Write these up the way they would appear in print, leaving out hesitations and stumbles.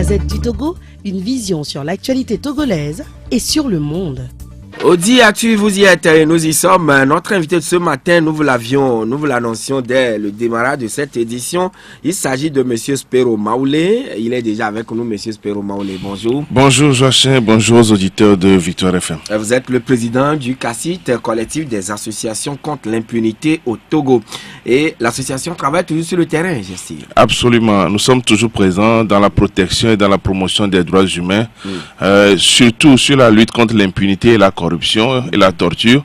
Gazette du Togo, une vision sur l'actualité togolaise et sur le monde. Audi, vous y êtes et nous y sommes. Notre invité de ce matin, nous vous l'annoncions dès le démarrage de cette édition. Il s'agit de Monsieur Spero Maoulé. Il est déjà avec nous, Monsieur Spero Maoulé. Bonjour. Bonjour Joachim, bonjour aux auditeurs de Victoire FM. Vous êtes le président du CACIT, collectif des associations contre l'impunité au Togo. Et l'association travaille toujours sur le terrain, j'estime. Absolument, nous sommes toujours présents dans la protection et dans la promotion des droits humains, surtout sur la lutte contre l'impunité et la corruption et la torture,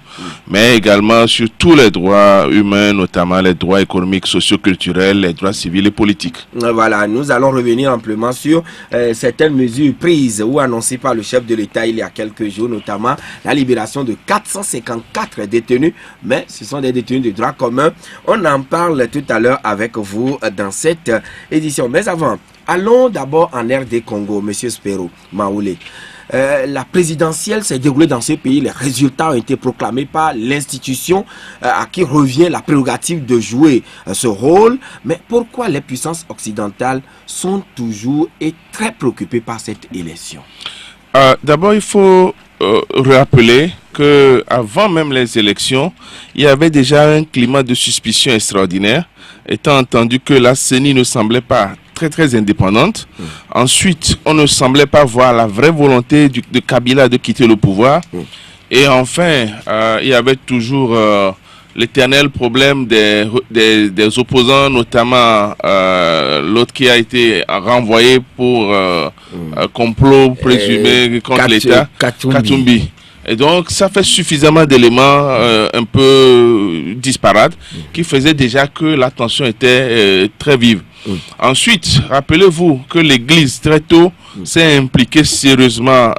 mais également sur tous les droits humains, notamment les droits économiques, socio-culturels, les droits civils et politiques. Voilà, nous allons revenir amplement sur certaines mesures prises ou annoncées par le chef de l'État il y a quelques jours, notamment la libération de 454 détenus, mais ce sont des détenus de droit commun. On en parle tout à l'heure avec vous dans cette édition. Mais avant, allons d'abord en RD Congo, Monsieur Spero Maoulé. La présidentielle s'est déroulée dans ce pays. Les résultats ont été proclamés par l'institution à qui revient la prérogative de jouer ce rôle. Mais pourquoi les puissances occidentales sont toujours et très préoccupées par cette élection? D'abord, il faut rappeler que avant même les élections, il y avait déjà un climat de suspicion extraordinaire, étant entendu que la CENI ne semblait pas très indépendante. Ensuite, on ne semblait pas voir la vraie volonté de Kabila de quitter le pouvoir. Et enfin, il y avait toujours l'éternel problème des opposants, notamment l'autre qui a été renvoyé pour complot présumé contre l'État, Katumbi. Et donc, ça fait suffisamment d'éléments un peu disparates qui faisaient déjà que la tension était très vive. Ensuite, rappelez-vous que l'Église, très tôt, s'est impliquée sérieusement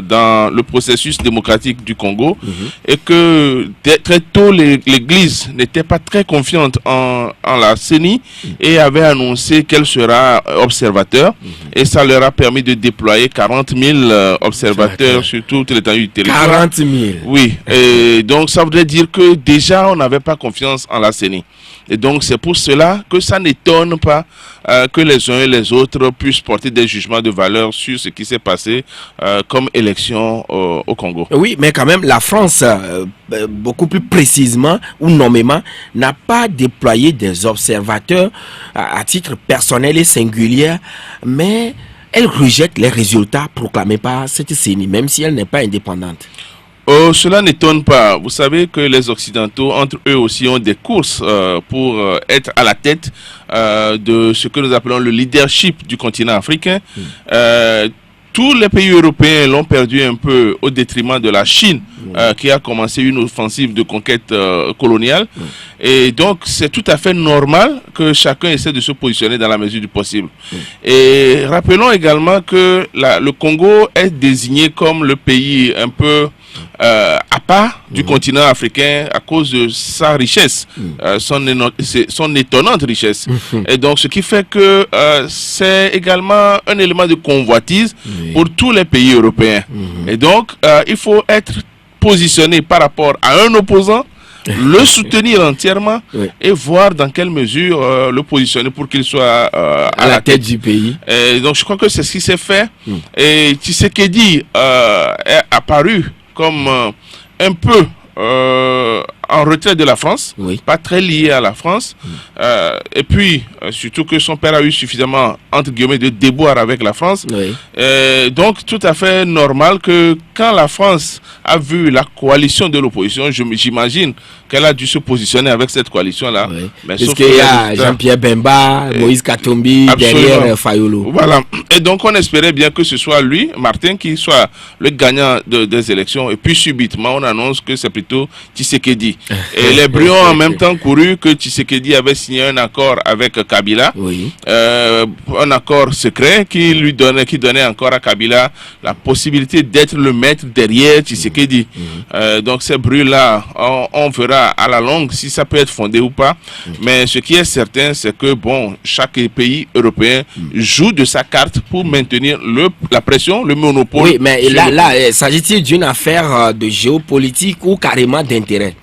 dans le processus démocratique du Congo et que très tôt, l'Église n'était pas très confiante en la CENI et avait annoncé qu'elle sera observateur et ça leur a permis de déployer 40 000 observateurs sur toute l'étendue du territoire. 40 000. Oui, et donc ça voudrait dire que déjà on n'avait pas confiance en la CENI. Et donc c'est pour cela que ça n'étonne pas que les uns et les autres puissent porter des jugements de valeur sur ce qui s'est passé comme élection au Congo. Oui, mais quand même la France, beaucoup plus précisément ou nommément, n'a pas déployé des observateurs à titre personnel et singulier, mais elle rejette les résultats proclamés par cette CENI, même si elle n'est pas indépendante. Cela n'étonne pas. Vous savez que les Occidentaux, entre eux aussi, ont des courses pour être à la tête de ce que nous appelons le leadership du continent africain. Tous les pays européens l'ont perdu un peu au détriment de la Chine, qui a commencé une offensive de conquête coloniale. Et donc, c'est tout à fait normal que chacun essaie de se positionner dans la mesure du possible. Et rappelons également que le Congo est désigné comme le pays un peu à part du continent africain à cause de sa richesse, son étonnante richesse. Et donc, ce qui fait que c'est également un élément de convoitise pour tous les pays européens. Et donc, il faut être positionné par rapport à un opposant, le soutenir entièrement et voir dans quelle mesure le positionner pour qu'il soit à la tête du pays. Et donc, je crois que c'est ce qui s'est fait. Et Tshisekedi est apparu comme un peu en retrait de la France, pas très lié à la France, et puis surtout que son père a eu suffisamment, entre guillemets, de déboires avec la France. Donc tout à fait normal que quand la France a vu la coalition de l'opposition, j'imagine qu'elle a dû se positionner avec cette coalition-là. Parce qu'il y a Jean-Pierre Bemba, Moïse Katumbi, derrière Fayulu. Voilà. Et donc on espérait bien que ce soit lui, Martin, qui soit le gagnant des élections. Et puis subitement, on annonce que c'est plutôt Tshisekedi. Et les bruits ont en même temps couru que Tshisekedi avait signé un accord avec Kabila, un accord secret qui donnait encore à Kabila la possibilité d'être le maître derrière Tshisekedi. Donc ces bruits-là, on verra à la longue si ça peut être fondé ou pas. Mais ce qui est certain, c'est que chaque pays européen joue de sa carte pour maintenir la pression, le monopole. Oui, mais là s'agit-il d'une affaire de géopolitique ou carrément d'intérêt?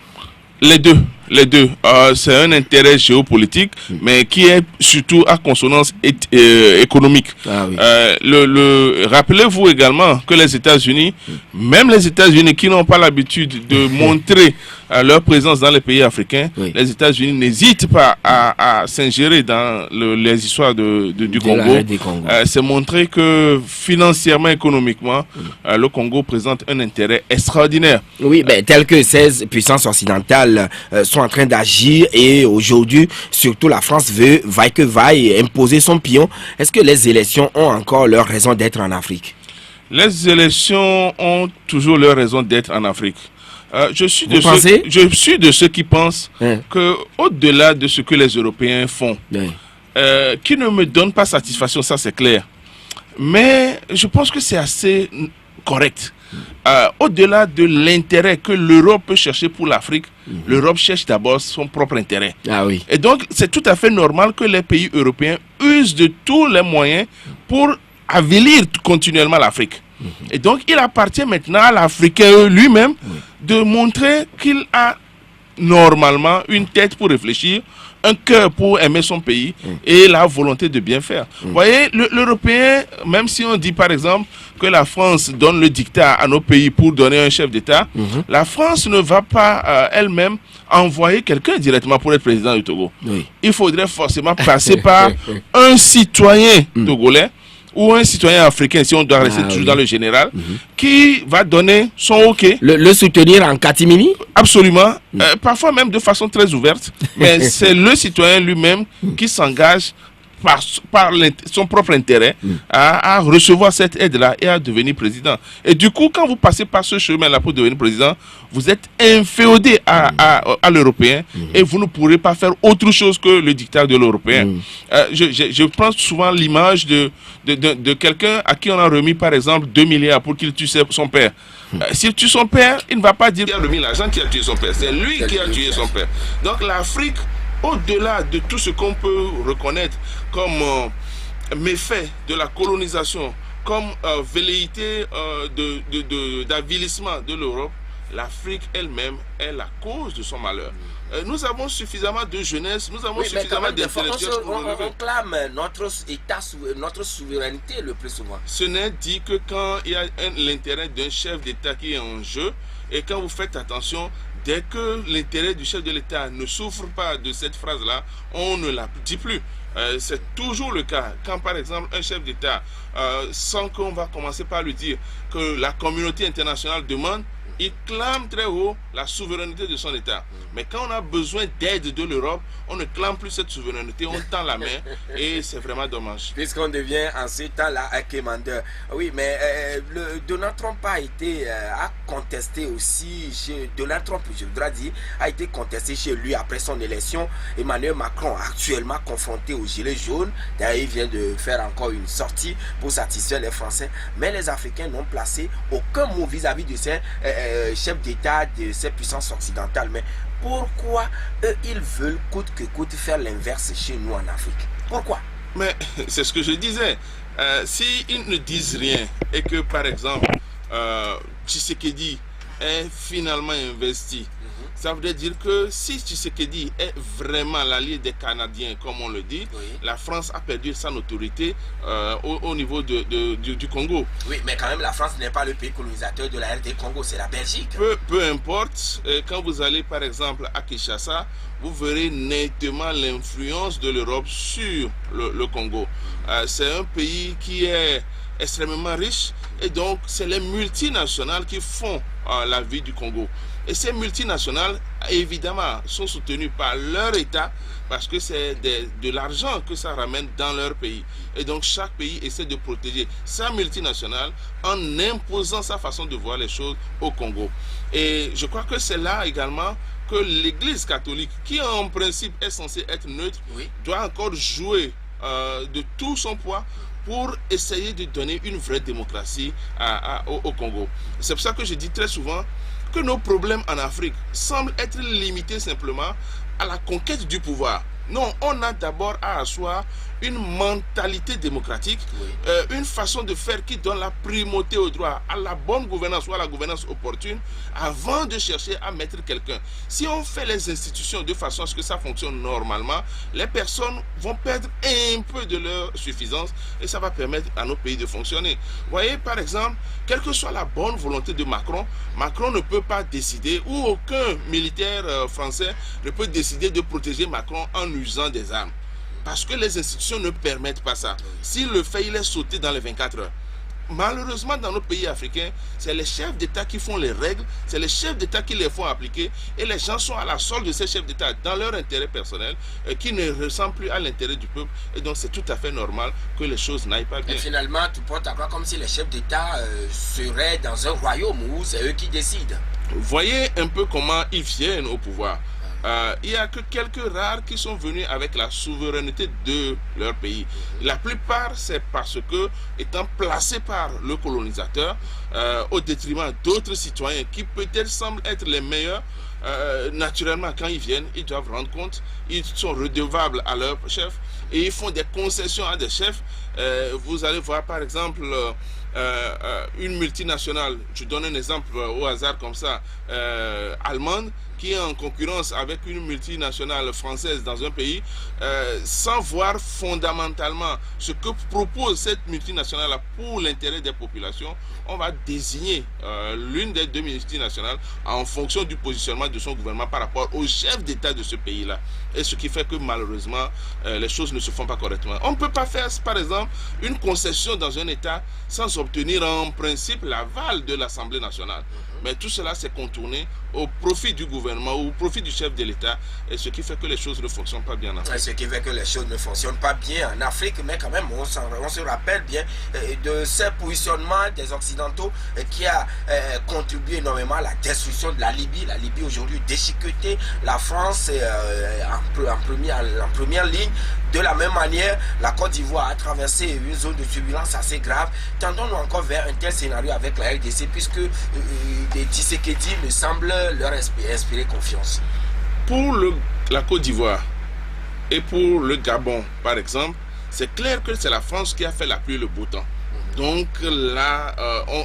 Les deux. Les deux. C'est un intérêt géopolitique, mais qui est surtout à consonance économique. Ah oui. Rappelez-vous également que les États-Unis, même les États-Unis qui n'ont pas l'habitude de montrer leur présence dans les pays africains, Oui. les États-Unis n'hésitent pas à s'ingérer dans les histoires du Congo. C'est montrer que financièrement, économiquement, le Congo présente un intérêt extraordinaire. Oui, ben, tel que 16 puissances occidentales sont en train d'agir et aujourd'hui, surtout la France veut, vaille que vaille, imposer son pion. Est-ce que les élections ont encore leur raison d'être en Afrique? Les élections ont toujours leur raison d'être en Afrique. Je suis de ceux qui pensent que au-delà de ce que les Européens font, qui ne me donne pas satisfaction, ça c'est clair. Mais je pense que c'est assez correct. Au-delà de l'intérêt que l'Europe peut chercher pour l'Afrique, l'Europe cherche d'abord son propre intérêt. Ah oui. Et donc, c'est tout à fait normal que les pays européens usent de tous les moyens pour avilir continuellement l'Afrique. Et donc, il appartient maintenant à l'Africain lui-même de montrer qu'il a normalement une tête pour réfléchir, un cœur pour aimer son pays et la volonté de bien faire. Vous voyez, l'Européen, même si on dit par exemple que la France donne le dictat à nos pays pour donner un chef d'État, la France ne va pas elle-même envoyer quelqu'un directement pour être président du Togo. Il faudrait forcément passer par un citoyen togolais ou un citoyen africain, si on doit rester toujours dans le général, qui va donner son OK. Le soutenir en catimini? Absolument. Parfois même de façon très ouverte. Mais c'est le citoyen lui-même qui s'engage par son propre intérêt à recevoir cette aide-là et à devenir président. Et du coup, quand vous passez par ce chemin-là pour devenir président, vous êtes inféodé à l'Européen et vous ne pourrez pas faire autre chose que le dictat de l'Européen. Je prends souvent l'image de quelqu'un à qui on a remis par exemple 2 milliards pour qu'il tue son père. S'il tue son père, il ne va pas dire qu'il a remis l'argent qui a tué son père. C'est lui qui a tué son père. Donc l'Afrique, au-delà de tout ce qu'on peut reconnaître comme méfait de la colonisation, comme velléité d'avilissement de l'Europe, l'Afrique elle-même est la cause de son malheur. Nous avons suffisamment de jeunesse, nous avons suffisamment d'intellectuels. On clame notre souveraineté le plus souvent. Ce n'est dit que quand il y a l'intérêt d'un chef d'État qui est en jeu, et quand vous faites attention, dès que l'intérêt du chef de l'État ne souffre pas de cette phrase-là, on ne la dit plus. C'est toujours le cas. Quand par exemple un chef d'État, sans qu'on va commencer par lui dire que la communauté internationale demande, il clame très haut la souveraineté de son État. Mais quand on a besoin d'aide de l'Europe, on ne clame plus cette souveraineté, on tend la main et c'est vraiment dommage. Puisqu'on devient en ce temps-là un commandeur. Oui, mais Donald Trump a contesté aussi, Donald Trump, je voudrais dire, a été contesté chez lui après son élection. Emmanuel Macron, actuellement confronté aux gilets jaunes, d'ailleurs il vient de faire encore une sortie pour satisfaire les Français. Mais les Africains n'ont placé aucun mot vis-à-vis de ces chefs d'État de ces puissances occidentales. Mais pourquoi eux, ils veulent coûte que coûte faire l'inverse chez nous en Afrique? Pourquoi? Mais c'est ce que je disais. S'ils ne disent rien et que par exemple Tshisekedi est finalement investi, ça veut dire que si Tshisekedi est vraiment l'allié des Canadiens, comme on le dit, la France a perdu sa notoriété au niveau du Congo. Oui, mais quand même, la France n'est pas le pays colonisateur de la RD Congo, c'est la Belgique. Peu importe, quand vous allez par exemple à Kinshasa, vous verrez nettement l'influence de l'Europe sur le Congo. C'est un pays qui est extrêmement riche et donc c'est les multinationales qui font la vie du Congo. Et ces multinationales, évidemment, sont soutenues par leur État parce que c'est de l'argent que ça ramène dans leur pays. Et donc, chaque pays essaie de protéger sa multinationale en imposant sa façon de voir les choses au Congo. Et je crois que c'est là également que l'Église catholique, qui en principe est censée être neutre, doit encore jouer de tout son poids pour essayer de donner une vraie démocratie au Congo. C'est pour ça que je dis très souvent que nos problèmes en Afrique semblent être limités simplement à la conquête du pouvoir. Non, on a d'abord à asseoir une mentalité démocratique, une façon de faire qui donne la primauté au droit, à la bonne gouvernance ou à la gouvernance opportune, avant de chercher à mettre quelqu'un. Si on fait les institutions de façon à ce que ça fonctionne normalement, les personnes vont perdre un peu de leur suffisance et ça va permettre à nos pays de fonctionner. Vous voyez, par exemple, quelle que soit la bonne volonté de Macron, Macron ne peut pas décider, ou aucun militaire français ne peut décider de protéger Macron en usant des armes. Parce que les institutions ne permettent pas ça. S'il le fait, il est sauté dans les 24 heures. Malheureusement, dans nos pays africains, c'est les chefs d'État qui font les règles, c'est les chefs d'État qui les font appliquer, et les gens sont à la solde de ces chefs d'État dans leur intérêt personnel, qui ne ressemblent plus à l'intérêt du peuple, et donc c'est tout à fait normal que les choses n'aillent pas bien. Et finalement, tu portes à croire comme si les chefs d'État seraient dans un royaume où c'est eux qui décident. Voyez un peu comment ils viennent au pouvoir. Il n'y a que quelques rares qui sont venus avec la souveraineté de leur pays. La plupart, c'est parce que, étant placés par le colonisateur, au détriment d'autres citoyens qui peut-être semblent être les meilleurs, naturellement, quand ils viennent, ils doivent rendre compte, ils sont redevables à leur chef et ils font des concessions à des chefs. Vous allez voir, par exemple, une multinationale, je donne un exemple au hasard comme ça, allemande, qui est en concurrence avec une multinationale française dans un pays, sans voir fondamentalement ce que propose cette multinationale pour l'intérêt des populations, on va désigner l'une des deux multinationales en fonction du positionnement de son gouvernement par rapport au chef d'État de ce pays-là. Et ce qui fait que malheureusement, les choses ne se font pas correctement. On ne peut pas faire, par exemple, une concession dans un État sans obtenir en principe l'aval de l'Assemblée nationale. Mais tout cela s'est contourné au profit du gouvernement ou au profit du chef de l'État, et ce qui fait que les choses ne fonctionnent pas bien en Afrique. Ce qui fait que les choses ne fonctionnent pas bien en Afrique, mais quand même on se rappelle bien de ce positionnement des Occidentaux qui a contribué énormément à la destruction de la Libye. La Libye aujourd'hui déchiquetée, la France est en première ligne. De la même manière, la Côte d'Ivoire a traversé une zone de turbulence assez grave. Tendons-nous encore vers un tel scénario avec la RDC, puisque les Tshisekedi me semblent leur inspirer confiance. Pour la Côte d'Ivoire et pour le Gabon, par exemple, c'est clair que c'est la France qui a fait la pluie et le beau temps. Donc là,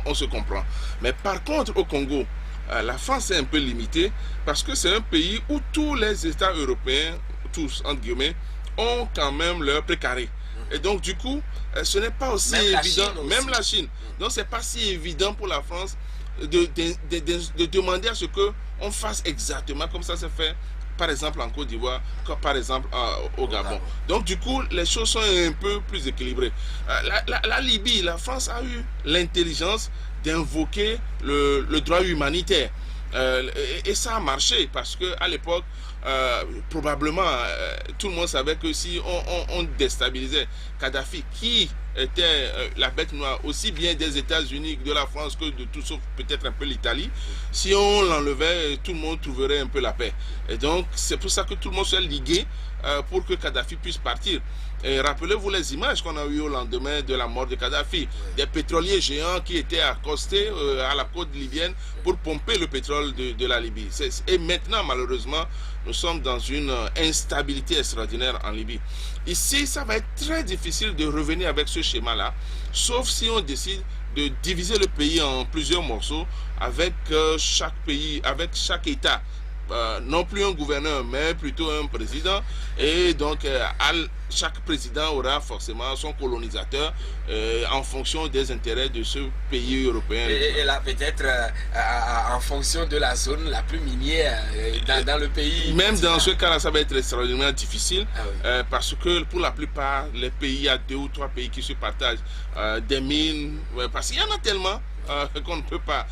on se comprend. Mais par contre, au Congo, la France est un peu limitée parce que c'est un pays où tous les États européens, tous entre guillemets, ont quand même leur précaré. Et donc du coup, ce n'est pas aussi évident, même la Chine. Donc c'est pas si évident pour la France de demander à ce qu'on fasse exactement comme ça se fait, par exemple en Côte d'Ivoire, comme par exemple au Gabon. Donc du coup, les choses sont un peu plus équilibrées. La Libye, la France a eu l'intelligence d'invoquer le droit humanitaire. Et ça a marché parce que à l'époque, probablement, tout le monde savait que si on déstabilisait Kadhafi, qui était la bête noire aussi bien des États-Unis que de la France que de tout sauf peut-être un peu l'Italie, si on l'enlevait, tout le monde trouverait un peu la paix. Et donc c'est pour ça que tout le monde s'est ligué pour que Kadhafi puisse partir. Et rappelez-vous les images qu'on a eues au lendemain de la mort de Kadhafi. Des pétroliers géants qui étaient accostés à la côte libyenne pour pomper le pétrole de la Libye. Et maintenant, malheureusement, nous sommes dans une instabilité extraordinaire en Libye. Ici, ça va être très difficile de revenir avec ce schéma-là, sauf si on décide de diviser le pays en plusieurs morceaux avec chaque pays, avec chaque État. Non plus un gouverneur, mais plutôt un président. Et donc, chaque président aura forcément son colonisateur en fonction des intérêts de ce pays européen. Et là, peut-être en fonction de la zone la plus minière dans le pays. Même dans ce cas-là, ça va être extraordinairement difficile parce que pour la plupart, les pays, il y a 2 ou 3 pays qui se partagent des mines, parce qu'il y en a tellement. Qu'on ne peut pas.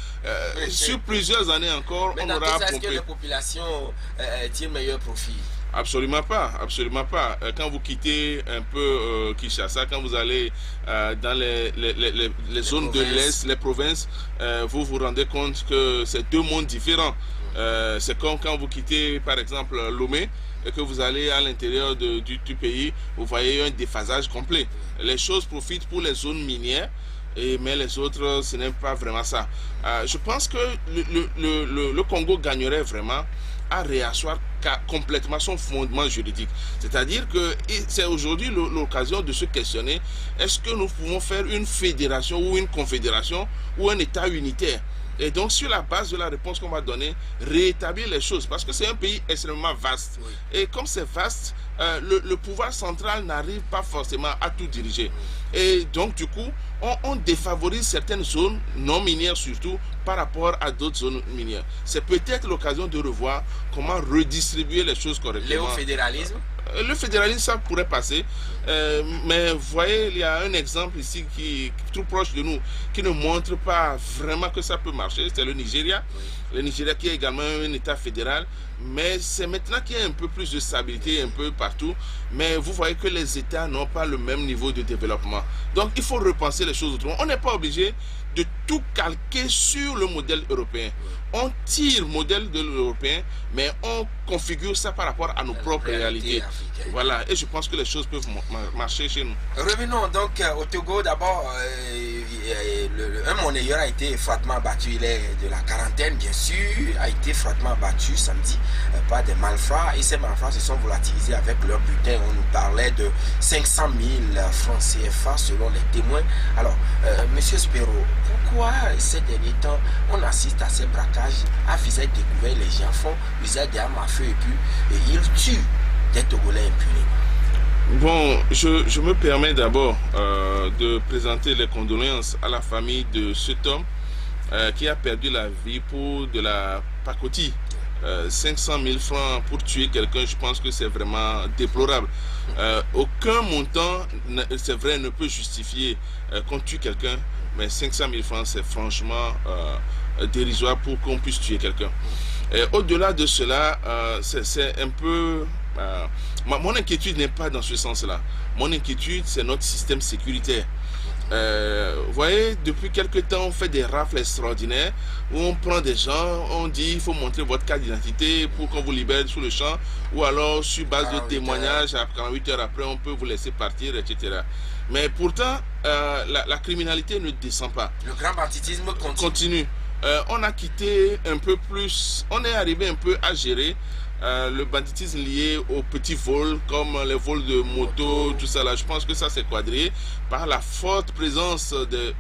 Sur plusieurs années encore, mais on aura pompé. Est-ce que les populations tirent meilleur profit? Absolument pas, absolument pas. Quand vous quittez un peu Kinshasa, quand vous allez dans les zones de l'Est, les provinces, vous vous rendez compte que c'est 2 mondes différents. C'est comme quand vous quittez par exemple Lomé et que vous allez à l'intérieur du pays, vous voyez un déphasage complet. Les choses profitent pour les zones minières, mais les autres, ce n'est pas vraiment ça. Je pense que le Congo gagnerait vraiment à réasseoir complètement son fondement juridique. C'est-à-dire que c'est aujourd'hui l'occasion de se questionner, est-ce que nous pouvons faire une fédération ou une confédération ou un État unitaire? Et donc, sur la base de la réponse qu'on va donner, rétablir les choses. Parce que c'est un pays extrêmement vaste. Oui. Et comme c'est vaste, le pouvoir central n'arrive pas forcément à tout diriger. Et donc, du coup, on défavorise certaines zones non minières surtout par rapport à d'autres zones minières. C'est peut-être l'occasion de revoir comment redistribuer les choses correctement. Léo-fédéralisme? Le fédéralisme, ça pourrait passer. Mais vous voyez, il y a un exemple ici qui est tout proche de nous, qui ne montre pas vraiment que ça peut marcher. C'est le Nigeria. Oui. Le Nigeria qui est également un État fédéral. Mais c'est maintenant qu'il y a un peu plus de stabilité un peu partout. Mais vous voyez que les États n'ont pas le même niveau de développement. Donc il faut repenser les choses autrement. On n'est pas obligé de tout calquer sur le modèle européen. On tire le modèle de l'européen, mais on configure ça par rapport à nos propres réalités. Africaine. Voilà, et je pense que les choses peuvent marcher chez nous. Revenons donc au Togo. D'abord, un monnayeur a été froidement battu. Il est de la quarantaine, bien sûr, a été froidement battu samedi par des malfrats. Et ces malfrats se sont volatilisés avec leur butin. On nous parlait de 500 000 francs CFA selon les témoins. Alors, Monsieur Spero, pourquoi ces derniers temps on assiste à ces braquages à visage découvert? Les gens font usage d'armes à feu et puis ils tuent des Togolais impunément. Bon, je me permets d'abord de présenter les condoléances à la famille de cet homme qui a perdu la vie pour de la pacotille. 500 000 francs pour tuer quelqu'un, je pense que c'est vraiment déplorable. Aucun montant, c'est vrai, ne peut justifier qu'on tue quelqu'un, mais 500 000 francs, c'est franchement dérisoire pour qu'on puisse tuer quelqu'un. Au-delà de cela, c'est un peu... mon inquiétude n'est pas dans ce sens-là. Mon inquiétude, c'est notre système sécuritaire. Vous voyez, depuis quelques temps, on fait des rafles extraordinaires où on prend des gens, on dit il faut montrer votre carte d'identité pour qu'on vous libère sur le champ, ou alors sur base de témoignages, 48 heures après, on peut vous laisser partir, etc. Mais pourtant, la criminalité ne descend pas. Le grand banditisme continue. On a quitté un peu plus, on est arrivé un peu à gérer le banditisme lié aux petits vols, comme les vols de moto, tout ça là. Je pense que ça c'est quadrillé par la forte présence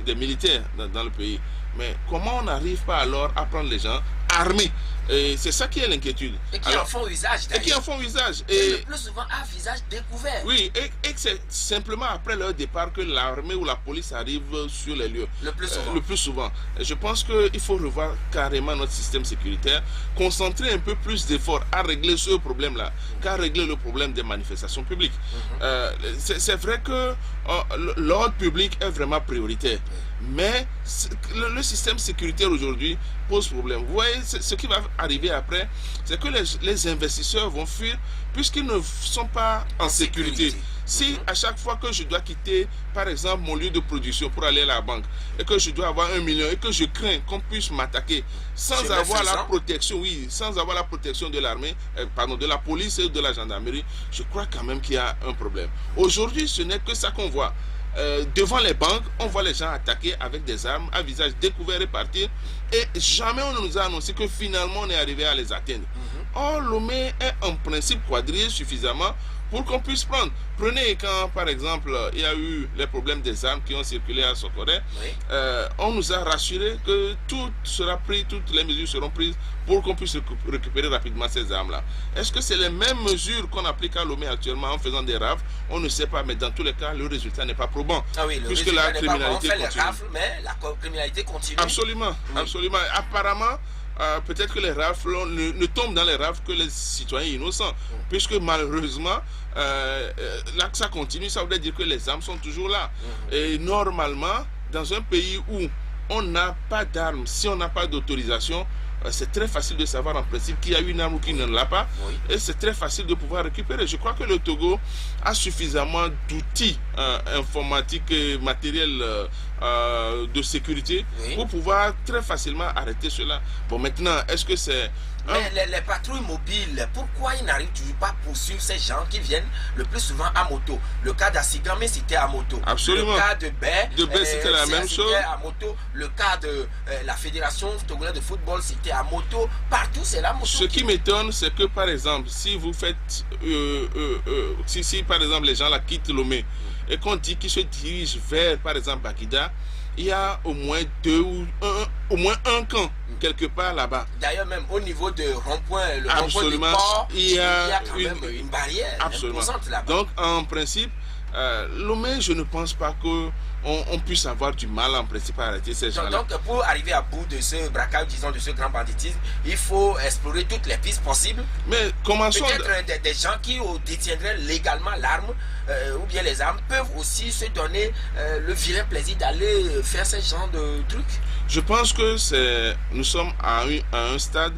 des militaires dans le pays. Mais comment on n'arrive pas alors à prendre les gens armés? Et c'est ça qui est l'inquiétude. Et qui en font usage. Et qui en font usage. Et le plus souvent à visage découvert. Oui, et c'est simplement après leur départ que l'armée ou la police arrive sur les lieux. Le plus souvent. Le plus souvent. Et je pense qu'il faut revoir carrément notre système sécuritaire, concentrer un peu plus d'efforts à régler ce problème-là, qu'à régler le problème des manifestations publiques. C'est vrai que l'ordre public est vraiment prioritaire. Mais le système sécuritaire aujourd'hui pose problème. Vous voyez, ce qui va arriver après, c'est que les investisseurs vont fuir puisqu'ils ne sont pas en sécurité. Si à chaque fois que je dois quitter, par exemple, mon lieu de production pour aller à la banque, et que je dois avoir 1 million, et que je crains qu'on puisse m'attaquer sans avoir la protection, sans avoir la protection de l'armée, de la police et de la gendarmerie, je crois quand même qu'il y a un problème. Aujourd'hui, ce n'est que ça qu'on voit. Devant les banques, on voit les gens attaquer avec des armes à visage découvert et partir, et jamais on ne nous a annoncé que finalement on est arrivé à les atteindre. Or, Lomé est en principe quadrillé suffisamment pour qu'on puisse prendre. Prenez quand, par exemple, il y a eu les problèmes des armes qui ont circulé à Sokoré, on nous a rassuré que tout sera pris, toutes les mesures seront prises pour qu'on puisse récupérer rapidement ces armes-là. Est-ce que c'est les mêmes mesures qu'on applique à Lomé actuellement en faisant des rafles? On ne sait pas, mais dans tous les cas, le résultat n'est pas probant. Ah oui, le puisque la criminalité continue. On fait les rafles, mais la criminalité continue. Absolument, absolument. Apparemment, peut-être que les rafles ne tombent dans les rafles que les citoyens innocents, puisque malheureusement, là que ça continue, ça voudrait dire que les armes sont toujours là. Et normalement, dans un pays où on n'a pas d'armes, si on n'a pas d'autorisation, c'est très facile de savoir en principe qui a une arme ou qui ne l'a pas, et c'est très facile de pouvoir récupérer. Je crois que le Togo a suffisamment d'outils informatiques et matériels de sécurité pour pouvoir très facilement arrêter cela. Bon, maintenant, est-ce que c'est... Mais les patrouilles mobiles, pourquoi ils n'arrivent toujours pas à poursuivre ces gens qui viennent le plus souvent à moto? Le cas d'Assigame, c'était à moto. Absolument. Le cas de Bay, c'était la même chose. À moto. Le cas de la Fédération togolaise de football, c'était es à moto, partout c'est la moto. Ce qui m'étonne, c'est que par exemple, si vous faites, si par exemple les gens là quittent Lomé et qu'on dit qu'ils se dirigent vers par exemple Bakida, il y a au moins un camp quelque part là-bas. D'ailleurs même au niveau de rond-point, le rond-point du Absolument, port, il y a quand même une barrière absolument. imposante là-bas. Donc en principe, Lomé, je ne pense pas qu'on puisse avoir du mal en principe à arrêter ces gens-là. Donc pour arriver à bout de ce braquage, disons de ce grand banditisme, il faut explorer toutes les pistes possibles. Mais commençons. Peut-être des gens qui détiendraient légalement l'arme ou bien les armes peuvent aussi se donner le vilain plaisir d'aller faire ce genre de trucs. Je pense que nous sommes à un stade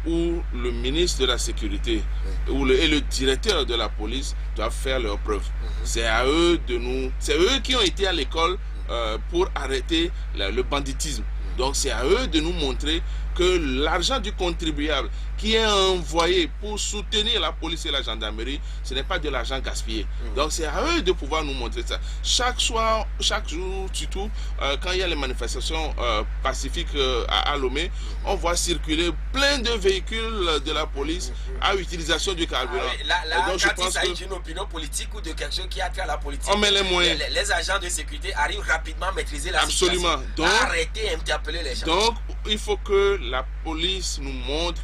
où le ministre de la Sécurité et le directeur de la police doivent faire leurs preuves. C'est à eux c'est eux qui ont été à l'école pour arrêter le banditisme. Donc c'est à eux de nous montrer que l'argent du contribuable qui est envoyé pour soutenir la police et la gendarmerie, ce n'est pas de l'argent gaspillé. Donc c'est à eux de pouvoir nous montrer ça. Chaque jour, surtout quand il y a les manifestations pacifiques à Lomé, on voit circuler plein de véhicules de la police à utilisation du carburant. Donc, quand il s'agit d'une opinion politique ou de quelque chose qui a trait à la politique, on met les moyens. Les agents de sécurité arrivent rapidement à maîtriser la Absolument. situation. Donc, arrêter et interpeller les gens. Donc il faut que la police nous montre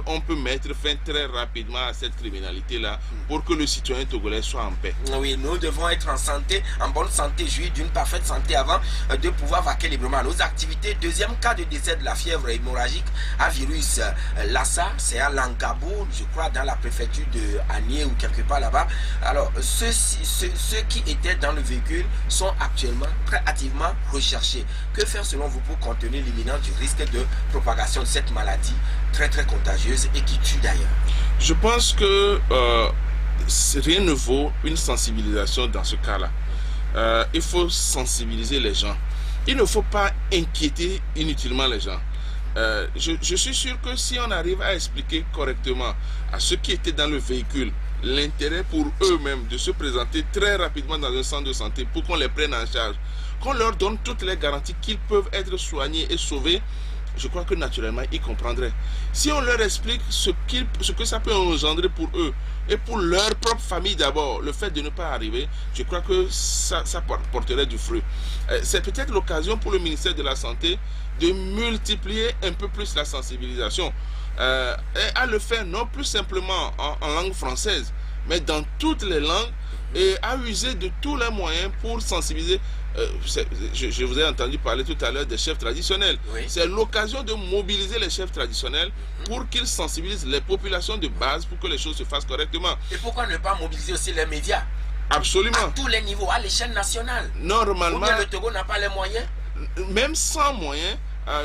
qu'on peut mettre fin très rapidement à cette criminalité-là pour que le citoyen togolais soit en paix. Oui, nous devons être en bonne santé, jouir d'une parfaite santé avant de pouvoir vaquer librement à nos activités. Deuxième cas de décès de la fièvre hémorragique à virus Lassa, c'est à Langabo, je crois dans la préfecture de Anié ou quelque part là-bas. Alors, ceux qui étaient dans le véhicule sont actuellement très activement recherchés. Que faire selon vous pour contenir l'imminence du risque de propagation de cette maladie très contagieuse et qui tue d'ailleurs? Je pense que rien ne vaut une sensibilisation dans ce cas-là. Il faut sensibiliser les gens. Il ne faut pas inquiéter inutilement les gens. Je suis sûr que si on arrive à expliquer correctement à ceux qui étaient dans le véhicule l'intérêt pour eux-mêmes de se présenter très rapidement dans un centre de santé pour qu'on les prenne en charge, qu'on leur donne toutes les garanties qu'ils peuvent être soignés et sauvés, je crois que naturellement ils comprendraient. Si on leur explique ce que ça peut engendrer pour eux et pour leur propre famille d'abord, le fait de ne pas arriver, je crois que ça porterait du fruit. C'est peut-être l'occasion pour le ministère de la Santé de multiplier un peu plus la sensibilisation et à le faire non plus simplement en langue française, mais dans toutes les langues et à user de tous les moyens pour sensibiliser. Je vous ai entendu parler tout à l'heure des chefs traditionnels. Oui. C'est l'occasion de mobiliser les chefs traditionnels pour qu'ils sensibilisent les populations de base pour que les choses se fassent correctement. Et pourquoi ne pas mobiliser aussi les médias? Absolument. À tous les niveaux, à l'échelle nationale. Normalement. Ou bien le Togo n'a pas les moyens? Même sans moyens,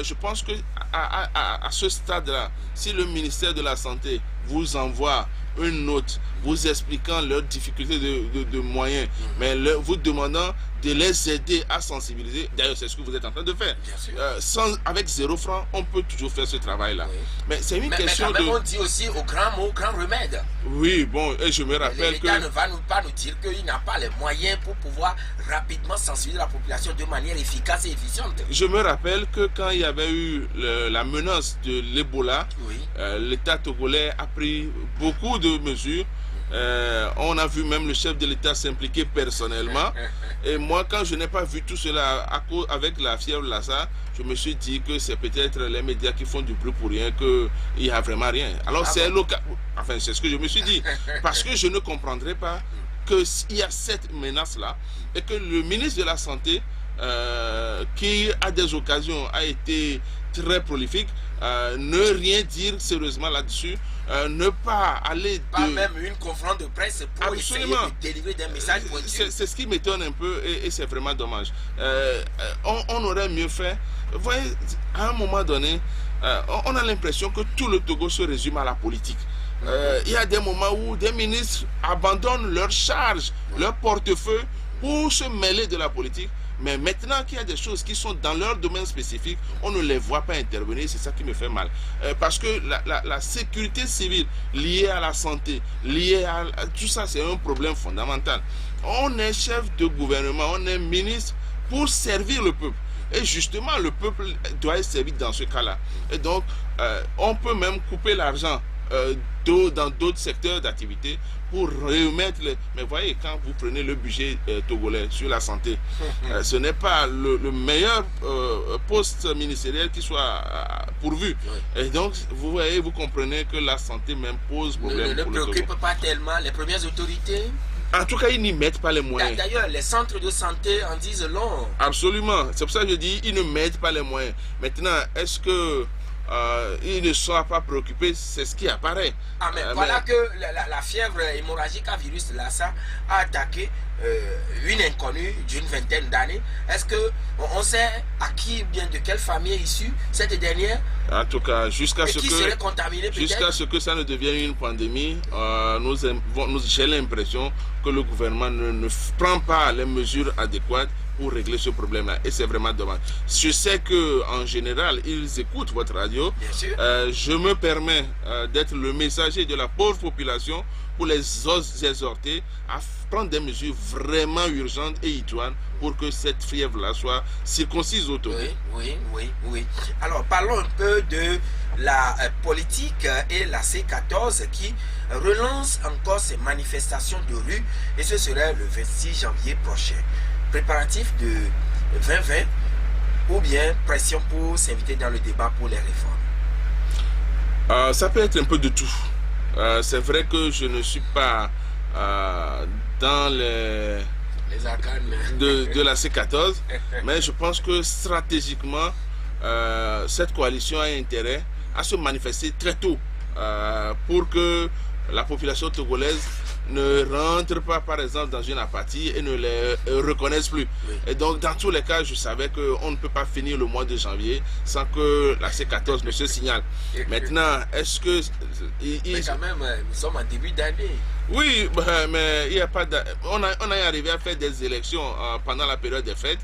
je pense que à ce stade-là, si le ministère de la Santé vous envoie une note vous expliquant leurs difficultés de moyens, mais vous demandant de les aider à sensibiliser. D'ailleurs, c'est ce que vous êtes en train de faire. Avec 0 francs, on peut toujours faire ce travail-là. Oui. Mais c'est une question mais quand même, on dit aussi au grand mot, grand remède. Oui, bon, et je me rappelle que... L'État ne va pas nous dire qu'il n'a pas les moyens pour pouvoir rapidement sensibiliser la population de manière efficace et efficiente. Je me rappelle que quand il y avait eu la menace de l'Ebola, l'État togolais a pris beaucoup de mesures. On a vu même le chef de l'État s'impliquer personnellement. Et moi, quand je n'ai pas vu tout cela avec la fièvre Lassa, je me suis dit que c'est peut-être les médias qui font du bruit pour rien, qu'il n'y a vraiment rien. Alors c'est local. Enfin, c'est ce que je me suis dit. Parce que je ne comprendrais pas qu'il y a cette menace-là et que le ministre de la Santé, qui à des occasions a été très prolifique, ne rien dire sérieusement là-dessus, ne pas aller pas même une conférence de presse pour essayer de délivrer des messages. C'est ce qui m'étonne un peu et c'est vraiment dommage. On aurait mieux fait. Vous voyez, à un moment donné, on a l'impression que tout le Togo se résume à la politique. Il y a des moments où des ministres abandonnent leur charge, leur portefeuille pour se mêler de la politique. Mais maintenant qu'il y a des choses qui sont dans leur domaine spécifique, on ne les voit pas intervenir. C'est ça qui me fait mal. Parce que la sécurité civile liée à la santé, liée à tout ça, c'est un problème fondamental. On est chef de gouvernement, on est ministre pour servir le peuple. Et justement, le peuple doit être servi dans ce cas-là. Et donc, on peut même couper l'argent dans d'autres secteurs d'activité pour remettre les... Mais voyez, quand vous prenez le budget togolais sur la santé, ce n'est pas le meilleur poste ministériel qui soit pourvu. Et donc, vous voyez, vous comprenez que la santé même pose problème. Ne préoccupe pas tellement les premières autorités. En tout cas, ils n'y mettent pas les moyens. D'ailleurs, les centres de santé en disent long. Absolument. C'est pour ça que je dis, ils ne mettent pas les moyens. Maintenant, est-ce que ils ne sont pas préoccupés? C'est ce qui apparaît. Ah, mais voilà que la fièvre hémorragique à virus Lassa a attaqué une inconnue d'une vingtaine d'années. Est-ce que on sait à qui, bien de quelle famille est issue cette dernière? En tout cas, jusqu'à ce que ça ne devienne une pandémie, j'ai l'impression que le gouvernement ne prend pas les mesures adéquates pour régler ce problème-là. Et c'est vraiment dommage. Je sais qu'en général, ils écoutent votre radio. Bien sûr. Je me permets d'être le messager de la pauvre population pour les exhorter à prendre des mesures vraiment urgentes et idoines pour que cette fièvre-là soit circoncise au Togo. Oui. Alors, parlons un peu de la politique et la C14 qui relance encore ces manifestations de rue, et ce serait le 26 janvier prochain. Préparatif de 2020 ou bien pression pour s'inviter dans le débat pour les réformes? Ça peut être un peu de tout. C'est vrai que je ne suis pas dans les arcanes de la C14, mais je pense que stratégiquement, cette coalition a intérêt à se manifester très tôt pour que la population togolaise ne rentre pas, par exemple, dans une apathie et ne les reconnaisse plus. Oui. Et donc, dans tous les cas, je savais qu'on ne peut pas finir le mois de janvier sans que la C14 ne se signale. Maintenant, est-ce que... Mais quand même, nous sommes en début d'année. Oui, mais il n'y a pas... On est arrivé à faire des élections pendant la période des fêtes.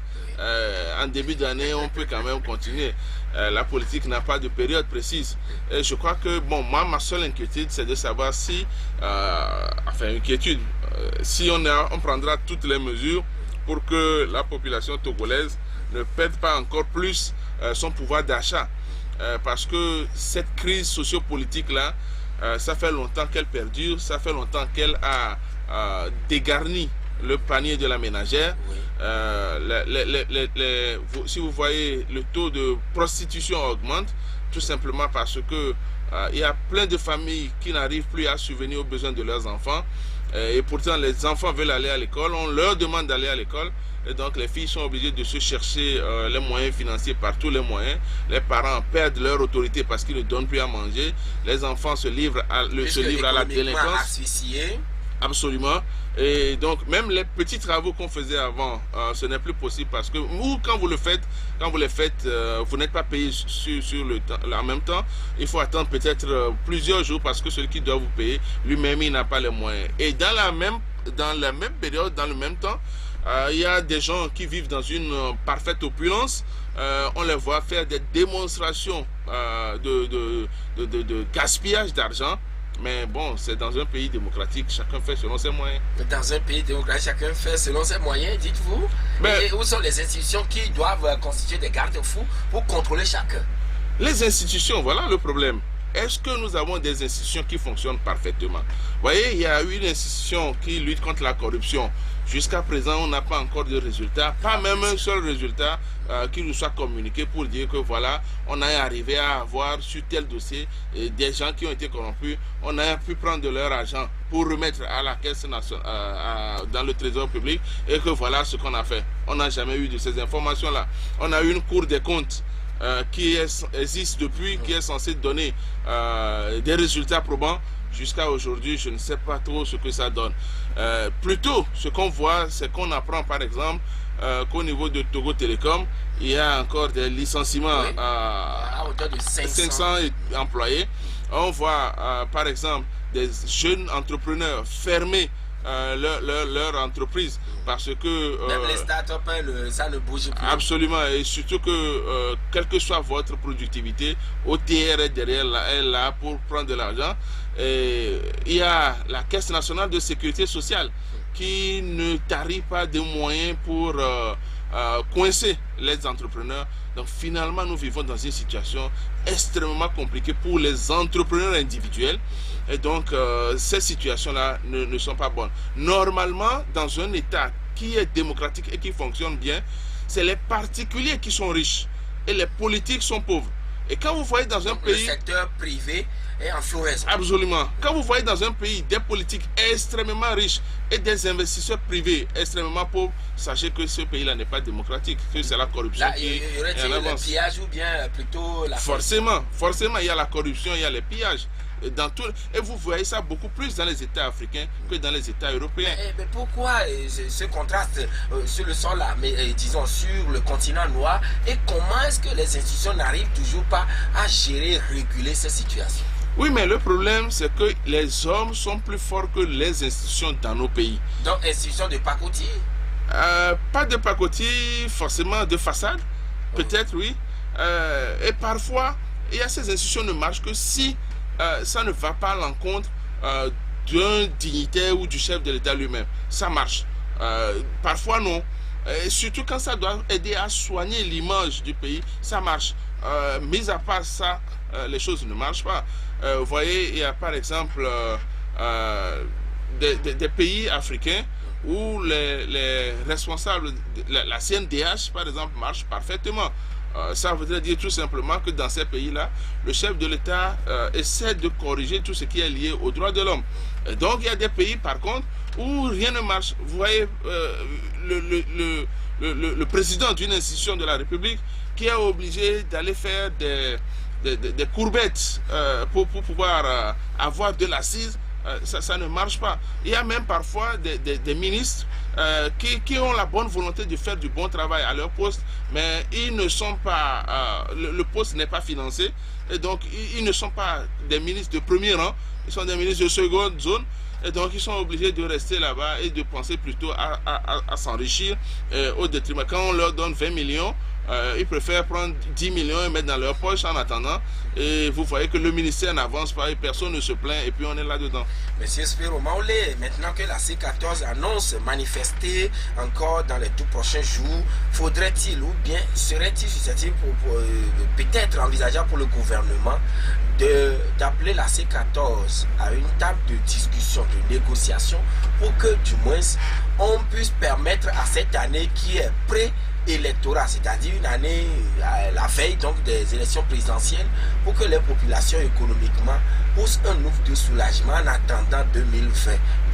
En début d'année, on peut quand même continuer. La politique n'a pas de période précise. Et je crois que, bon, moi, ma seule inquiétude, c'est de savoir si, si on prendra toutes les mesures pour que la population togolaise ne perde pas encore plus son pouvoir d'achat. Parce que cette crise sociopolitique-là, ça fait longtemps qu'elle perdure, ça fait longtemps qu'elle a dégarni le panier de la ménagère. Oui. Si vous voyez, le taux de prostitution augmente, tout simplement parce que il y a plein de familles qui n'arrivent plus à subvenir aux besoins de leurs enfants, et pourtant les enfants veulent aller à l'école, on leur demande d'aller à l'école, et donc les filles sont obligées de se chercher les moyens financiers par tous les moyens. Les parents perdent leur autorité parce qu'ils ne donnent plus à manger, les enfants se livrent à la délinquance. Absolument. Et donc même les petits travaux qu'on faisait avant, ce n'est plus possible parce que quand vous les faites, vous n'êtes pas payé sur le temps. En même temps, il faut attendre peut-être plusieurs jours parce que celui qui doit vous payer, lui-même, il n'a pas les moyens. Et dans la même période, dans le même temps, il y a des gens qui vivent dans une parfaite opulence. On les voit faire des démonstrations de gaspillage d'argent. Mais bon, c'est dans un pays démocratique, chacun fait selon ses moyens. Dans un pays démocratique, chacun fait selon ses moyens, dites-vous. Mais où sont les institutions qui doivent constituer des garde-fous pour contrôler chacun? Les institutions, voilà le problème. Est-ce que nous avons des institutions qui fonctionnent parfaitement? Vous voyez, il y a une institution qui lutte contre la corruption. Jusqu'à présent, on n'a pas encore de résultat, pas même un seul résultat qui nous soit communiqué pour dire que voilà, on a arrivé à avoir sur tel dossier des gens qui ont été corrompus, on a pu prendre de leur argent pour remettre à la caisse nationale, dans le trésor public, et que voilà ce qu'on a fait. On n'a jamais eu de ces informations-là. On a eu une cour des comptes qui existe depuis, qui est censé donner des résultats probants. Jusqu'à aujourd'hui, je ne sais pas trop ce que ça donne. Plutôt, ce qu'on voit, c'est qu'on apprend par exemple qu'au niveau de Togo Télécom, il y a encore des licenciements à hauteur de 500 employés. On voit par exemple des jeunes entrepreneurs fermer leur entreprise parce que même les startups, ça ne bouge plus. Absolument, et surtout que quelle que soit votre productivité, OTR est derrière est là pour prendre de l'argent. Et il y a la Caisse nationale de sécurité sociale qui ne tarit pas de moyens pour coincer les entrepreneurs. Donc finalement, nous vivons dans une situation extrêmement compliquée pour les entrepreneurs individuels. Et donc, ces situations-là ne sont pas bonnes. Normalement, dans un État qui est démocratique et qui fonctionne bien, c'est les particuliers qui sont riches et les politiques sont pauvres. Et quand vous voyez dans un pays... Le secteur privé est en floraison. Absolument. Quand vous voyez dans un pays des politiques extrêmement riches et des investisseurs privés extrêmement pauvres, sachez que ce pays-là n'est pas démocratique, que c'est la corruption. Là, il y aurait-il le pillage ou bien plutôt la... Forcément, il y a la corruption, il y a les pillages. Et vous voyez ça beaucoup plus dans les États africains que dans les États européens. Mais pourquoi ce contraste sur le sol là, mais disons sur le continent noir, et comment est-ce que les institutions n'arrivent toujours pas à gérer, réguler ces situations? Oui, mais le problème, c'est que les hommes sont plus forts que les institutions dans nos pays. Donc, institutions de pacotille? Pas de pacotille, forcément de façade, peut-être, oui. Et parfois, il y a ces institutions ne marchent que si ça ne va pas à l'encontre d'un dignitaire ou du chef de l'État lui-même. Ça marche. Parfois, non. Et surtout quand ça doit aider à soigner l'image du pays, ça marche. Mis à part ça, les choses ne marchent pas. Vous voyez, il y a par exemple des pays africains où les responsables, la CNDH par exemple, marche parfaitement. Ça voudrait dire tout simplement que dans ces pays-là, le chef de l'État essaie de corriger tout ce qui est lié aux droits de l'homme. Donc il y a des pays par contre où rien ne marche. Vous voyez le président d'une institution de la République qui est obligé d'aller faire des courbettes pour pouvoir avoir de l'assise. Ça ne marche pas. Il y a même parfois des ministres qui ont la bonne volonté de faire du bon travail à leur poste, mais ils ne sont pas, le poste n'est pas financé, et donc ils ne sont pas des ministres de premier rang, ils sont des ministres de seconde zone, et donc ils sont obligés de rester là-bas et de penser plutôt à s'enrichir au détriment. Quand on leur donne 20 millions, ils préfèrent prendre 10 millions et mettre dans leur poche en attendant. Et vous voyez que le ministère n'avance pas et personne ne se plaint et puis on est là-dedans. Monsieur Spiro Maoulé, maintenant que la C14 annonce manifester encore dans les tout prochains jours, faudrait-il ou bien serait-il susceptible peut-être envisageable pour le gouvernement d'appeler la C14 à une table de discussion, de négociation pour que du moins on puisse permettre à cette année qui est électorat, c'est-à-dire une année la veille donc des élections présidentielles, pour que les populations économiquement poussent un ouf de soulagement en attendant 2020.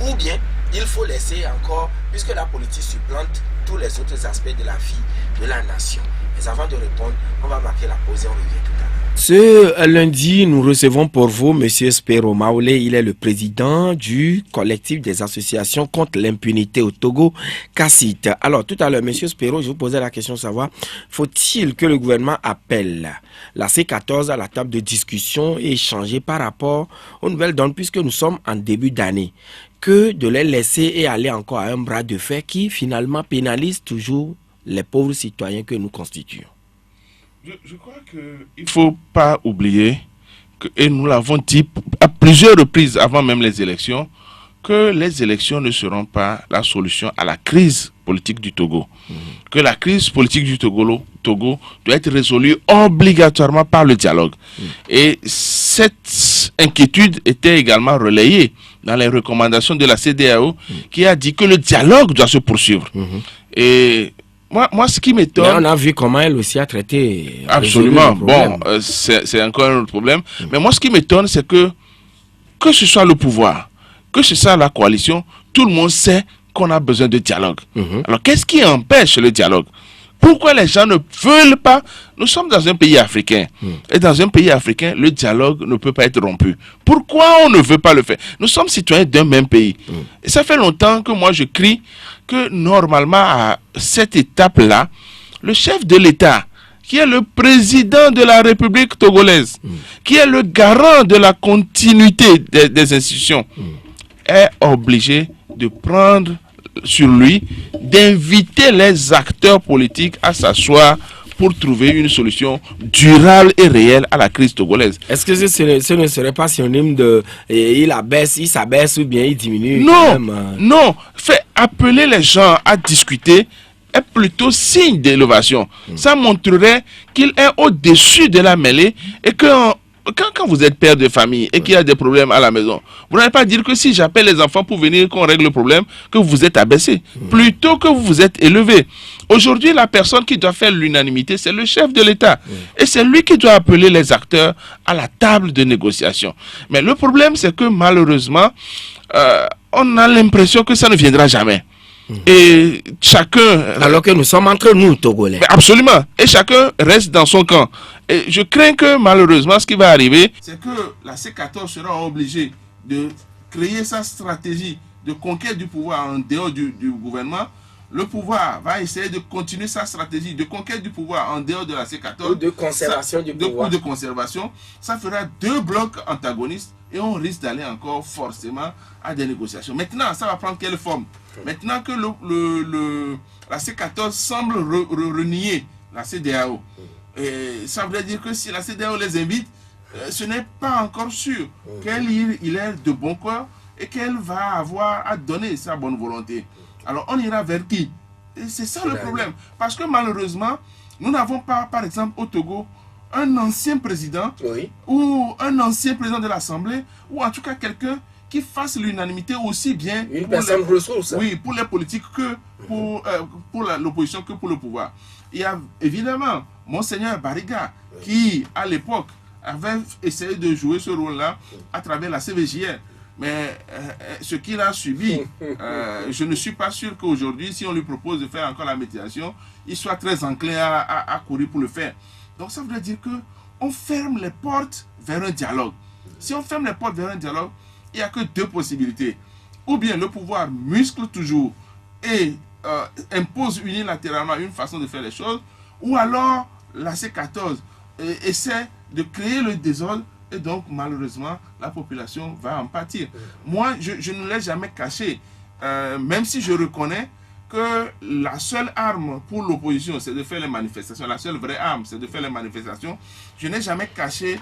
Ou bien il faut laisser encore, puisque la politique supplante tous les autres aspects de la vie de la nation. Mais avant de répondre, on va marquer la pause et on revient tout à l'heure. Ce lundi, nous recevons pour vous M. Spiro Maoulé. Il est le président du collectif des associations contre l'impunité au Togo, CACIT. Alors, tout à l'heure, M. Spiro, je vous posais la question de savoir, faut-il que le gouvernement appelle la C14 à la table de discussion et échanger par rapport aux nouvelles donnes, puisque nous sommes en début d'année, que de les laisser et aller encore à un bras de fer qui, finalement, pénalise toujours les pauvres citoyens que nous constituons? Je crois qu'il ne faut pas oublier, et nous l'avons dit à plusieurs reprises avant même les élections, que les élections ne seront pas la solution à la crise politique du Togo. Que la crise politique du Togo doit être résolue obligatoirement par le dialogue. Et cette inquiétude était également relayée dans les recommandations de la CEDEAO qui a dit que le dialogue doit se poursuivre. Et moi, ce qui m'étonne... Mais on a vu comment elle aussi a traité... Absolument. Bon, c'est encore un autre problème. Mais moi, ce qui m'étonne, c'est que ce soit le pouvoir, que ce soit la coalition, tout le monde sait qu'on a besoin de dialogue. Alors, qu'est-ce qui empêche le dialogue? Pourquoi les gens ne veulent pas? Nous sommes dans un pays africain. Et dans un pays africain, le dialogue ne peut pas être rompu. Pourquoi on ne veut pas le faire? Nous sommes citoyens d'un même pays. Et ça fait longtemps que moi je crie que normalement à cette étape-là, le chef de l'État, qui est le président de la République togolaise, qui est le garant de la continuité des institutions, est obligé de prendre sur lui, d'inviter les acteurs politiques à s'asseoir pour trouver une solution durable et réelle à la crise togolaise. Est-ce que ce ne serait pas synonyme de il s'abaisse ou bien il diminue? Non, non. Fait appeler les gens à discuter est plutôt signe d'élévation. Ça montrerait qu'il est au-dessus de la mêlée et que quand vous êtes père de famille et qu'il y a des problèmes à la maison, vous n'allez pas dire que si j'appelle les enfants pour venir qu'on règle le problème, que vous êtes abaissé. Plutôt que vous vous êtes élevé. Aujourd'hui, la personne qui doit faire l'unanimité, c'est le chef de l'État. Et c'est lui qui doit appeler les acteurs à la table de négociation. Mais le problème, c'est que malheureusement, on a l'impression que ça ne viendra jamais. Et chacun... Alors que nous sommes entre nous, Togolais. Mais absolument. Et chacun reste dans son camp. Et je crains que malheureusement, ce qui va arriver, c'est que la C14 sera obligée de créer sa stratégie de conquête du pouvoir en dehors du gouvernement. Le pouvoir va essayer de continuer sa stratégie de conquête du pouvoir en dehors de la C14. Ou de conservation du pouvoir. Ou de conservation. Ça fera deux blocs antagonistes et on risque d'aller encore forcément à des négociations. Maintenant, ça va prendre quelle forme? Maintenant que la C14 semble renier la CEDEAO, et ça veut dire que si la CEDEAO les invite, ce n'est pas encore sûr qu'elle est de bon cœur et qu'elle va avoir à donner sa bonne volonté. Alors on ira vers qui? C'est ça le problème. Parce que malheureusement, nous n'avons pas, par exemple, au Togo, un ancien président ou un ancien président de l'Assemblée, ou en tout cas quelqu'un qui fasse l'unanimité aussi bien une personne ressource. Oui, pour les politiques que pour l'opposition que pour le pouvoir. Il y a évidemment Monseigneur Bariga qui, à l'époque, avait essayé de jouer ce rôle-là à travers la CVJR. Mais ce qu'il a subi, je ne suis pas sûr qu'aujourd'hui, si on lui propose de faire encore la médiation, il soit très enclin à courir pour le faire. Donc ça veut dire qu'on ferme les portes vers un dialogue. Si on ferme les portes vers un dialogue, il n'y a que deux possibilités. Ou bien le pouvoir muscle toujours et impose unilatéralement une façon de faire les choses, ou alors la C14 essaie de créer le désordre et donc malheureusement la population va en pâtir. Moi, je ne l'ai jamais caché, même si je reconnais que la seule arme pour l'opposition, c'est de faire les manifestations. La seule vraie arme, c'est de faire les manifestations. Je n'ai jamais caché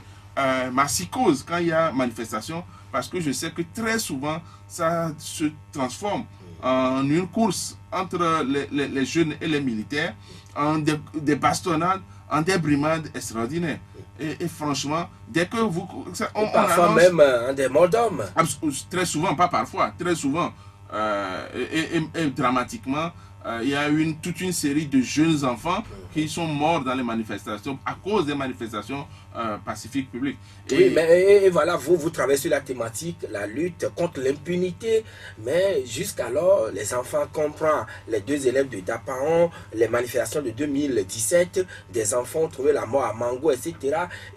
ma psychose quand il y a manifestation, parce que je sais que très souvent, ça se transforme en une course entre les jeunes et les militaires, en des bastonnades, en des brimades extraordinaires. Et franchement, dès que vous... parfois annonce, même en des morts d'hommes. Très souvent, pas parfois, très souvent. Et dramatiquement, il y a toute une série de jeunes enfants qui sont morts dans les manifestations à cause des manifestations pacifiques publiques. Oui, mais voilà, vous travaillez sur la thématique, la lutte contre l'impunité, mais jusqu'alors, les enfants comprennent, les deux élèves de Dapaon, les manifestations de 2017, des enfants ont trouvé la mort à Mango, etc.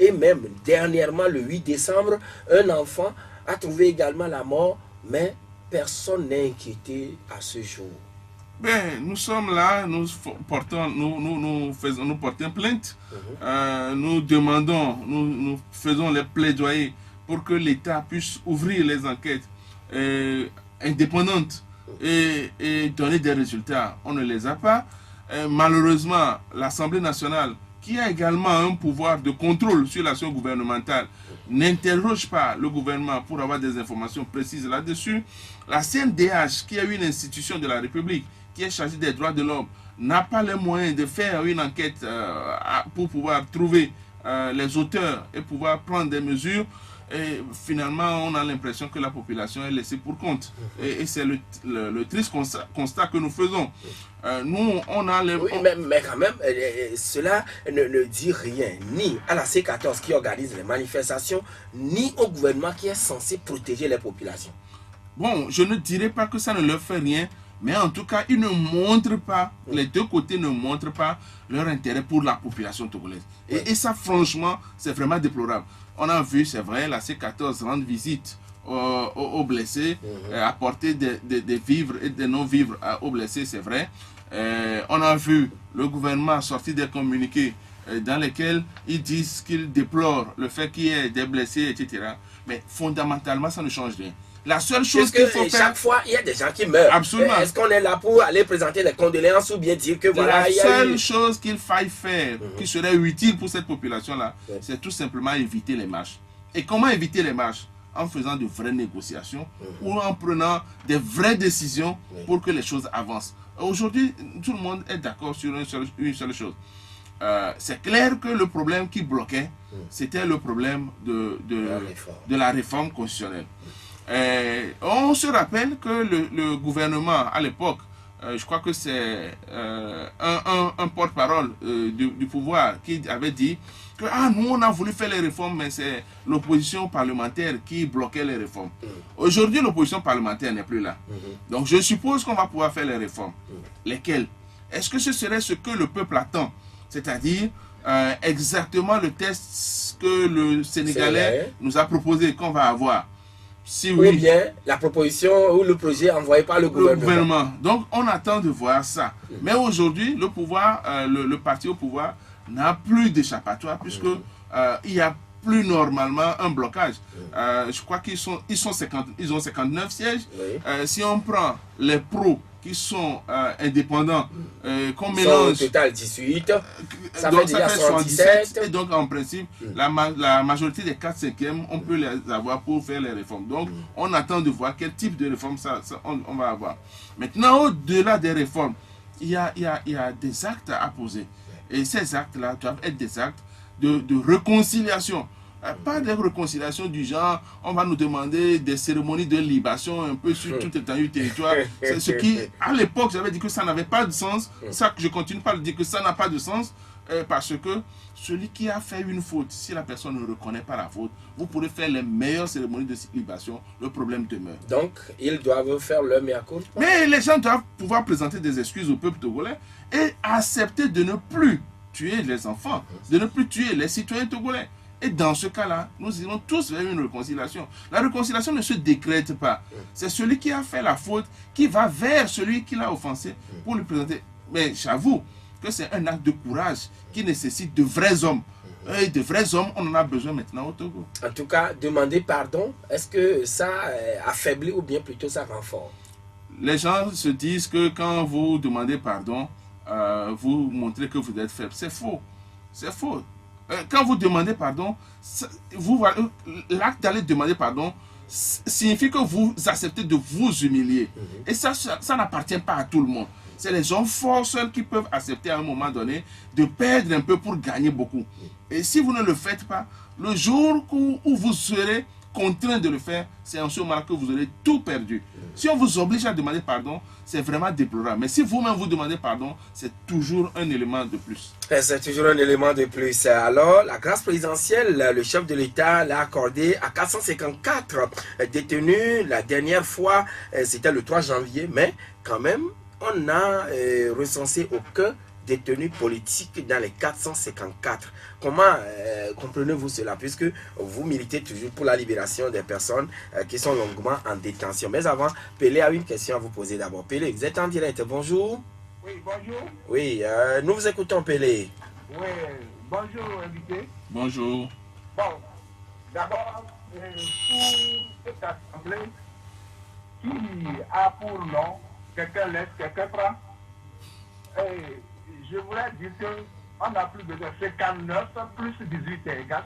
Et même dernièrement, le 8 décembre, un enfant a trouvé également la mort, mais personne n'est inquiété à ce jour. Ben, nous sommes là, nous portons plainte, nous demandons, nous faisons les plaidoyers pour que l'État puisse ouvrir les enquêtes indépendantes et donner des résultats. On ne les a pas. Malheureusement, l'Assemblée nationale, qui a également un pouvoir de contrôle sur l'action gouvernementale, n'interroge pas le gouvernement pour avoir des informations précises là-dessus. La CNDH, qui est une institution de la République, qui est chargée des droits de l'homme, n'a pas les moyens de faire une enquête pour pouvoir trouver les auteurs et pouvoir prendre des mesures. Et finalement, on a l'impression que la population est laissée pour compte. Et c'est le triste constat que nous faisons. Nous, on a les... Oui, mais quand même, cela ne dit rien, ni à la C14 qui organise les manifestations, ni au gouvernement qui est censé protéger les populations. Bon, je ne dirais pas que ça ne leur fait rien, mais en tout cas, ils ne montrent pas, les deux côtés ne montrent pas leur intérêt pour la population togolaise. Et ça, franchement, c'est vraiment déplorable. On a vu, c'est vrai, la C14 rendre visite aux blessés, apporter des vivres et des non-vivres aux blessés, c'est vrai. On a vu le gouvernement sortir des communiqués dans lesquels ils disent qu'ils déplorent le fait qu'il y ait des blessés, etc. Mais fondamentalement, ça ne change rien. La seule chose qu'il faut faire... Chaque fois, il y a des gens qui meurent. Absolument. Est-ce qu'on est là pour aller présenter des condoléances ou bien dire que voilà... La seule chose qu'il faille faire, qui serait utile pour cette population-là, c'est tout simplement éviter les marches. Et comment éviter les marches? En faisant de vraies négociations ou en prenant des vraies décisions pour que les choses avancent. Aujourd'hui, tout le monde est d'accord sur une seule chose. C'est clair que le problème qui bloquait, c'était le problème de la réforme constitutionnelle. On se rappelle que le gouvernement, à l'époque, je crois que c'est un porte-parole du pouvoir qui avait dit que nous on a voulu faire les réformes, mais c'est l'opposition parlementaire qui bloquait les réformes. Aujourd'hui, l'opposition parlementaire n'est plus là. Donc je suppose qu'on va pouvoir faire les réformes. Lesquelles? Est-ce que ce serait ce que le peuple attend? C'est-à-dire exactement le test que le Sénégalais nous a proposé, qu'on va avoir. Si oui, ou bien la proposition ou le projet envoyé par le gouvernement. Donc on attend de voir ça. Mais aujourd'hui, le pouvoir, le parti au pouvoir n'a plus d'échappatoire puisque il y a plus normalement un blocage. Je crois qu'ils ont 59 sièges. Si on prend les pros qui sont indépendants, qu'on mélange... Au total 18, ça donc fait déjà 77. Et donc en principe, la majorité des 4/5e, on peut les avoir pour faire les réformes. Donc on attend de voir quel type de réforme on va avoir. Maintenant, au-delà des réformes, il y a des actes à poser. Et ces actes-là doivent être des actes de réconciliation. Pas de réconciliation du genre, on va nous demander des cérémonies de libation un peu sur toute l'étendue du territoire. C'est ce qui, à l'époque, j'avais dit que ça n'avait pas de sens. Ça, je continue pas de dire que ça n'a pas de sens. Parce que celui qui a fait une faute, si la personne ne reconnaît pas la faute, vous pourrez faire les meilleures cérémonies de libation, le problème demeure. Donc, ils doivent faire leur mea culpa. Mais les gens doivent pouvoir présenter des excuses au peuple togolais et accepter de ne plus tuer les enfants, de ne plus tuer les citoyens togolais. Et dans ce cas-là, nous irons tous vers une réconciliation. La réconciliation ne se décrète pas. C'est celui qui a fait la faute qui va vers celui qui l'a offensé pour lui présenter. Mais j'avoue que c'est un acte de courage qui nécessite de vrais hommes. Et de vrais hommes, on en a besoin maintenant au Togo. En tout cas, demander pardon, est-ce que ça affaiblit ou bien plutôt ça renforce? Les gens se disent que quand vous demandez pardon, vous montrez que vous êtes faible. C'est faux. C'est faux. Quand vous demandez pardon, l'acte d'aller demander pardon signifie que vous acceptez de vous humilier. Et ça n'appartient pas à tout le monde. C'est les gens forts seuls qui peuvent accepter à un moment donné de perdre un peu pour gagner beaucoup. Et si vous ne le faites pas, le jour où vous serez contraint de le faire, c'est en ce moment que vous aurez tout perdu. Si on vous oblige à demander pardon, c'est vraiment déplorable. Mais si vous-même vous demandez pardon, c'est toujours un élément de plus. C'est toujours un élément de plus. Alors, la grâce présidentielle, le chef de l'État l'a accordée à 454 détenus. La dernière fois, c'était le 3 janvier, mais quand même, on n'a recensé aucun détenus politiques dans les 454. Comment comprenez-vous cela? Puisque vous militez toujours pour la libération des personnes qui sont longuement en détention. Mais avant, Pelé a une question à vous poser d'abord. Pelé, vous êtes en direct. Bonjour. Oui, bonjour. Oui, nous vous écoutons, Pelé. Oui, bonjour, invité. Bonjour. Bon, d'abord, pour cette assemblée qui a pour nom quelqu'un laisse, quelqu'un prend. Et je voudrais dire qu'on a plus besoin de 59 plus 18 égale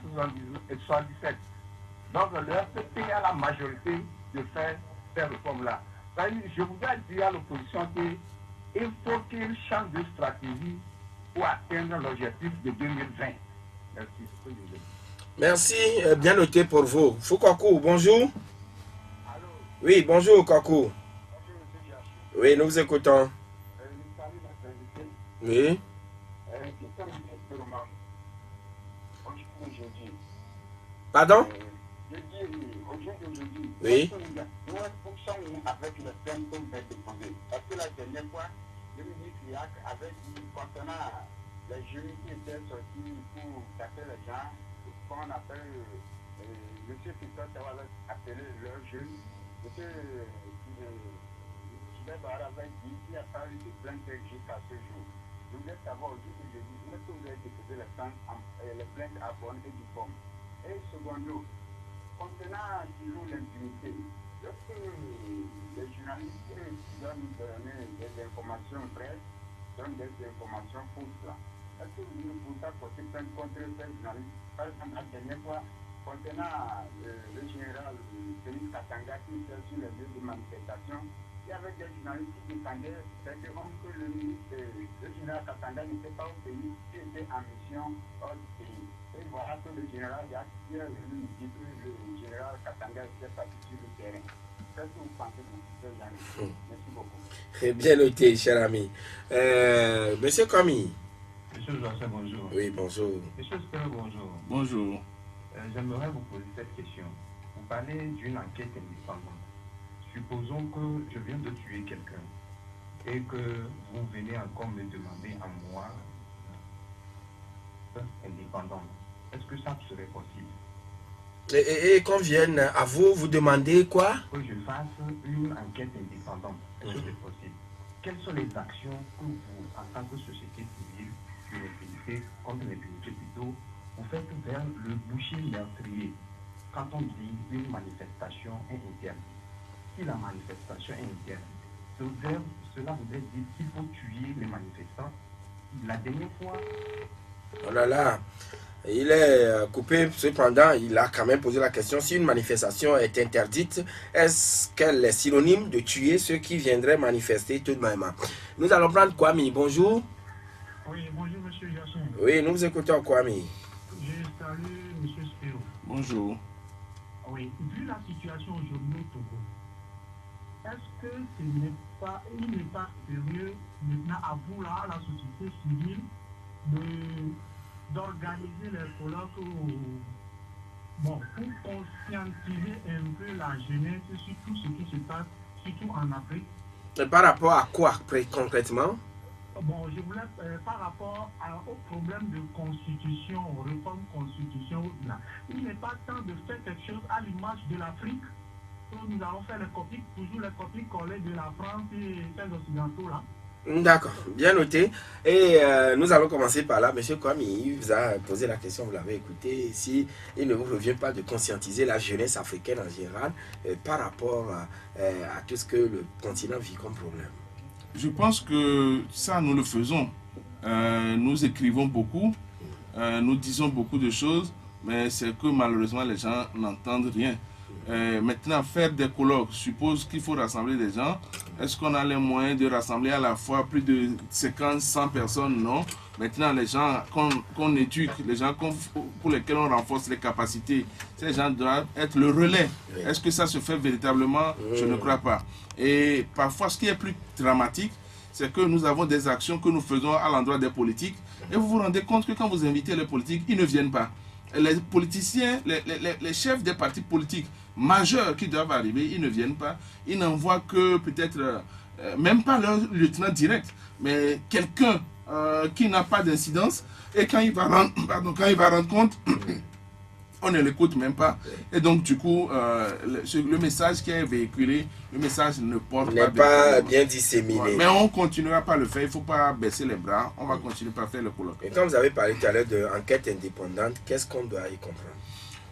77. Donc le RCP a la majorité de faire ces réformes-là. Je voudrais dire à l'opposition qu'il faut qu'il change de stratégie pour atteindre l'objectif de 2020. Merci. Merci, bien noté pour vous. Foucault, bonjour. Allô? Oui, bonjour, Kakou. Bonjour, M. Diachou. Oui, nous vous écoutons. Oui. Pardon? Oui. Avec le thème qu'on va déposer. Parce que la dernière fois, le ministre Yac avait dit concernant les jeunes qui étaient sortis pour taper les gens, qu'on appelle M. Peter Tawala appelé leurs jeunes. M. Barra avait dit qu'il n'y a pas eu de plainte jusqu'à ce jour. Je voulais savoir aujourd'hui, est-ce que vous avez déposé les plaintes à bonne et du forme? Et secondo, concernant toujours l'impunité, lorsque les journalistes donnent des informations vraies, donnent des informations fausses là, est-ce que vous ne pouvez pas porter plainte contre ces journalistes? Par exemple, la dernière fois, concernant le général Félix Katanga qui était sur les lieux de manifestation, y avait des journalistes qui défendaient simplement que le général Katanga n'était pas au pays, qui était en mission hors du pays. Et voilà que le général Yassir est venu nous dire que le général Katanga était parti sur le terrain. Qu'est-ce que vous pensez de ce genre? Merci beaucoup. Bien noté, cher ami. Monsieur Kwame. Monsieur Joachim, bonjour. Oui, bonjour. Monsieur Spero, bonjour. Bonjour. J'aimerais vous poser cette question. Vous parlez d'une enquête indépendante. Supposons que je viens de tuer quelqu'un et que vous venez encore me demander à moi indépendante. Est-ce que ça serait possible? Et qu'on vienne à vous, vous demandez quoi? Que je fasse une enquête indépendante. Est-ce que c'est possible? Quelles sont les actions que vous, en tant que société civile, contre l'impunité plutôt, vous faites vers le boucher meurtrier quand on dit une manifestation est interdite? Si la manifestation est interdite, cela voudrait dire qu'il faut tuer les manifestants. La dernière fois... Oh là là, il est coupé, cependant, il a quand même posé la question, si une manifestation est interdite, est-ce qu'elle est synonyme de tuer ceux qui viendraient manifester tout de même? Nous allons prendre Kwame, bonjour. Oui, bonjour monsieur Jasson. Oui, nous vous écoutons Kwame. Je salue monsieur Spiro. Bonjour. Oui, vu la situation aujourd'hui au Togo, est-ce que il n'est pas sérieux maintenant à vous là, à la société civile, d'organiser les colloques pour conscientiser un peu la jeunesse sur tout ce qui se passe, surtout en Afrique? Et par rapport à quoi concrètement? Bon, je voulais par rapport au problème de constitution, réforme constitution, là. Il n'est pas temps de faire quelque chose à l'image de l'Afrique. Nous allons faire les copies, toujours les copies collées de la France et des Occidentaux là. D'accord, bien noté. Et nous allons commencer par là. Monsieur Kwame, il vous a posé la question, vous l'avez écouté. Si il ne vous revient pas de conscientiser la jeunesse africaine en général par rapport à tout ce que le continent vit comme problème. Je pense que ça, nous le faisons. Nous écrivons beaucoup, nous disons beaucoup de choses, mais c'est que malheureusement, les gens n'entendent rien. Maintenant, faire des colloques suppose qu'il faut rassembler des gens. Est-ce qu'on a les moyens de rassembler à la fois plus de 50, 100 personnes? Non. Maintenant, les gens qu'on éduque, les gens pour lesquels on renforce les capacités, ces gens doivent être le relais. Est-ce que ça se fait véritablement? Je ne crois pas. Et parfois, ce qui est plus dramatique, c'est que nous avons des actions que nous faisons à l'endroit des politiques. Et vous vous rendez compte que quand vous invitez les politiques, ils ne viennent pas. Les politiciens, les chefs des partis politiques majeurs qui doivent arriver, ils ne viennent pas. Ils n'envoient que peut-être, même pas leur lieutenant direct, mais quelqu'un qui n'a pas d'incidence. Et quand il va rendre compte, on ne l'écoute même pas. Et donc, du coup, le message qui est véhiculé, le message ne porte n'est pas bien disséminé. Mais on continuera pas à le faire. Il ne faut pas baisser les bras. On va continuer par faire le colloque. Et quand vous avez parlé tout à l'heure d'enquête indépendante, qu'est-ce qu'on doit y comprendre?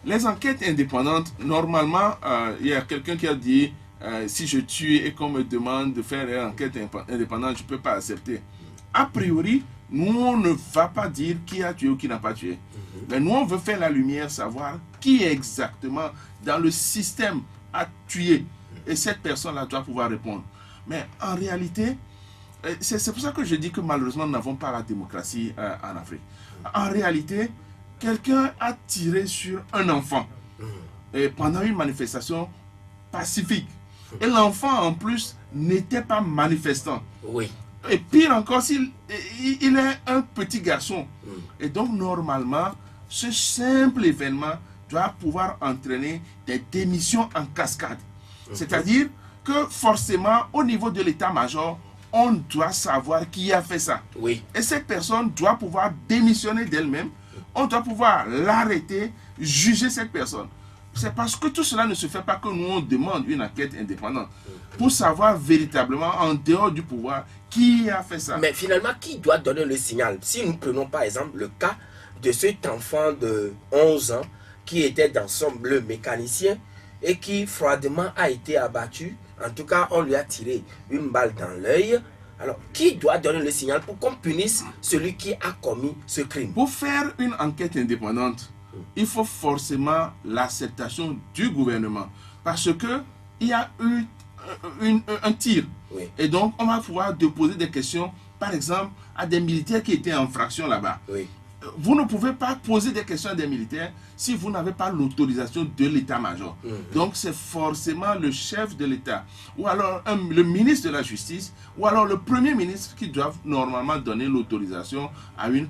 Les enquêtes indépendantes, normalement, il y a quelqu'un qui a dit si je tue et qu'on me demande de faire une enquête indépendante, je ne peux pas accepter. A priori, nous, on ne va pas dire qui a tué ou qui n'a pas tué. Mais nous, on veut faire la lumière, savoir qui exactement dans le système a tué. Et cette personne-là doit pouvoir répondre. Mais en réalité, c'est pour ça que je dis que malheureusement, nous n'avons pas la démocratie en Afrique. En réalité, quelqu'un a tiré sur un enfant et pendant une manifestation pacifique. Et l'enfant, en plus, n'était pas manifestant. Oui. Et pire encore, il est un petit garçon. Et donc, normalement, ce simple événement doit pouvoir entraîner des démissions en cascade. C'est-à-dire que forcément, au niveau de l'état-major, on doit savoir qui a fait ça. Oui. Et cette personne doit pouvoir démissionner d'elle-même. On doit pouvoir l'arrêter, juger cette personne. C'est parce que tout cela ne se fait pas que nous on demande une enquête indépendante pour savoir véritablement en dehors du pouvoir qui a fait ça. Mais finalement, qui doit donner le signal? Si nous prenons par exemple le cas de cet enfant de 11 ans qui était dans son bleu mécanicien et qui froidement a été abattu, en tout cas on lui a tiré une balle dans l'œil. Alors, qui doit donner le signal pour qu'on punisse celui qui a commis ce crime? Pour faire une enquête indépendante, il faut forcément l'acceptation du gouvernement. Parce que il y a eu un tir. Oui. Et donc, on va pouvoir poser des questions, par exemple, à des militaires qui étaient en fraction là-bas. Oui. Vous ne pouvez pas poser des questions à des militaires si vous n'avez pas l'autorisation de l'état-major. Donc c'est forcément le chef de l'État, ou alors le ministre de la Justice, ou alors le Premier ministre qui doivent normalement donner l'autorisation à une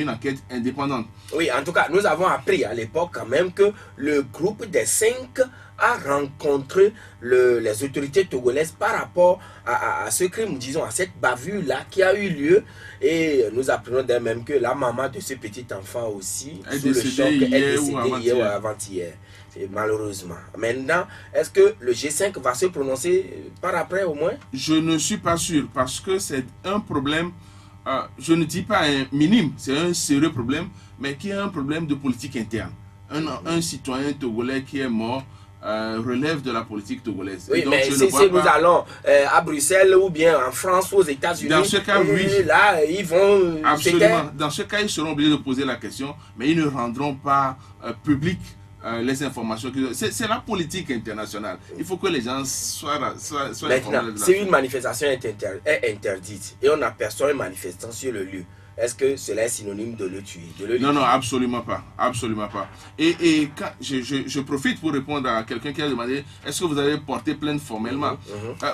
enquête indépendante. Oui, en tout cas, nous avons appris à l'époque quand même que le groupe des 5 a rencontré les autorités togolaises par rapport à ce crime, disons, à cette bavure-là qui a eu lieu. Et nous apprenons d'elle-même que la maman de ce petit enfant aussi, est sous le choc, est décédée hier ou avant-hier. avant-hier. Malheureusement. Maintenant, est-ce que le G5 va se prononcer par après au moins? Je ne suis pas sûr parce que c'est un problème, je ne dis pas un minime, c'est un sérieux problème, mais qui est un problème de politique interne. Un citoyen togolais qui est mort relève de la politique togolaise. Oui, donc, mais je si ne vois nous pas... allons à Bruxelles ou bien en France ou aux États-Unis, Dans ce cas, oui. Là, ils vont... Absolument. Dans ce cas, ils seront obligés de poser la question, mais ils ne rendront pas public les informations. C'est la politique internationale. Il faut que les gens soient Maintenant, informés. si une manifestation est interdite et on aperçoit un manifestant sur le lieu, est-ce que cela est synonyme de le tuer, de le Non, liquider? absolument pas. Absolument pas. Et quand je profite pour répondre à quelqu'un qui a demandé est-ce que vous avez porté plainte formellement?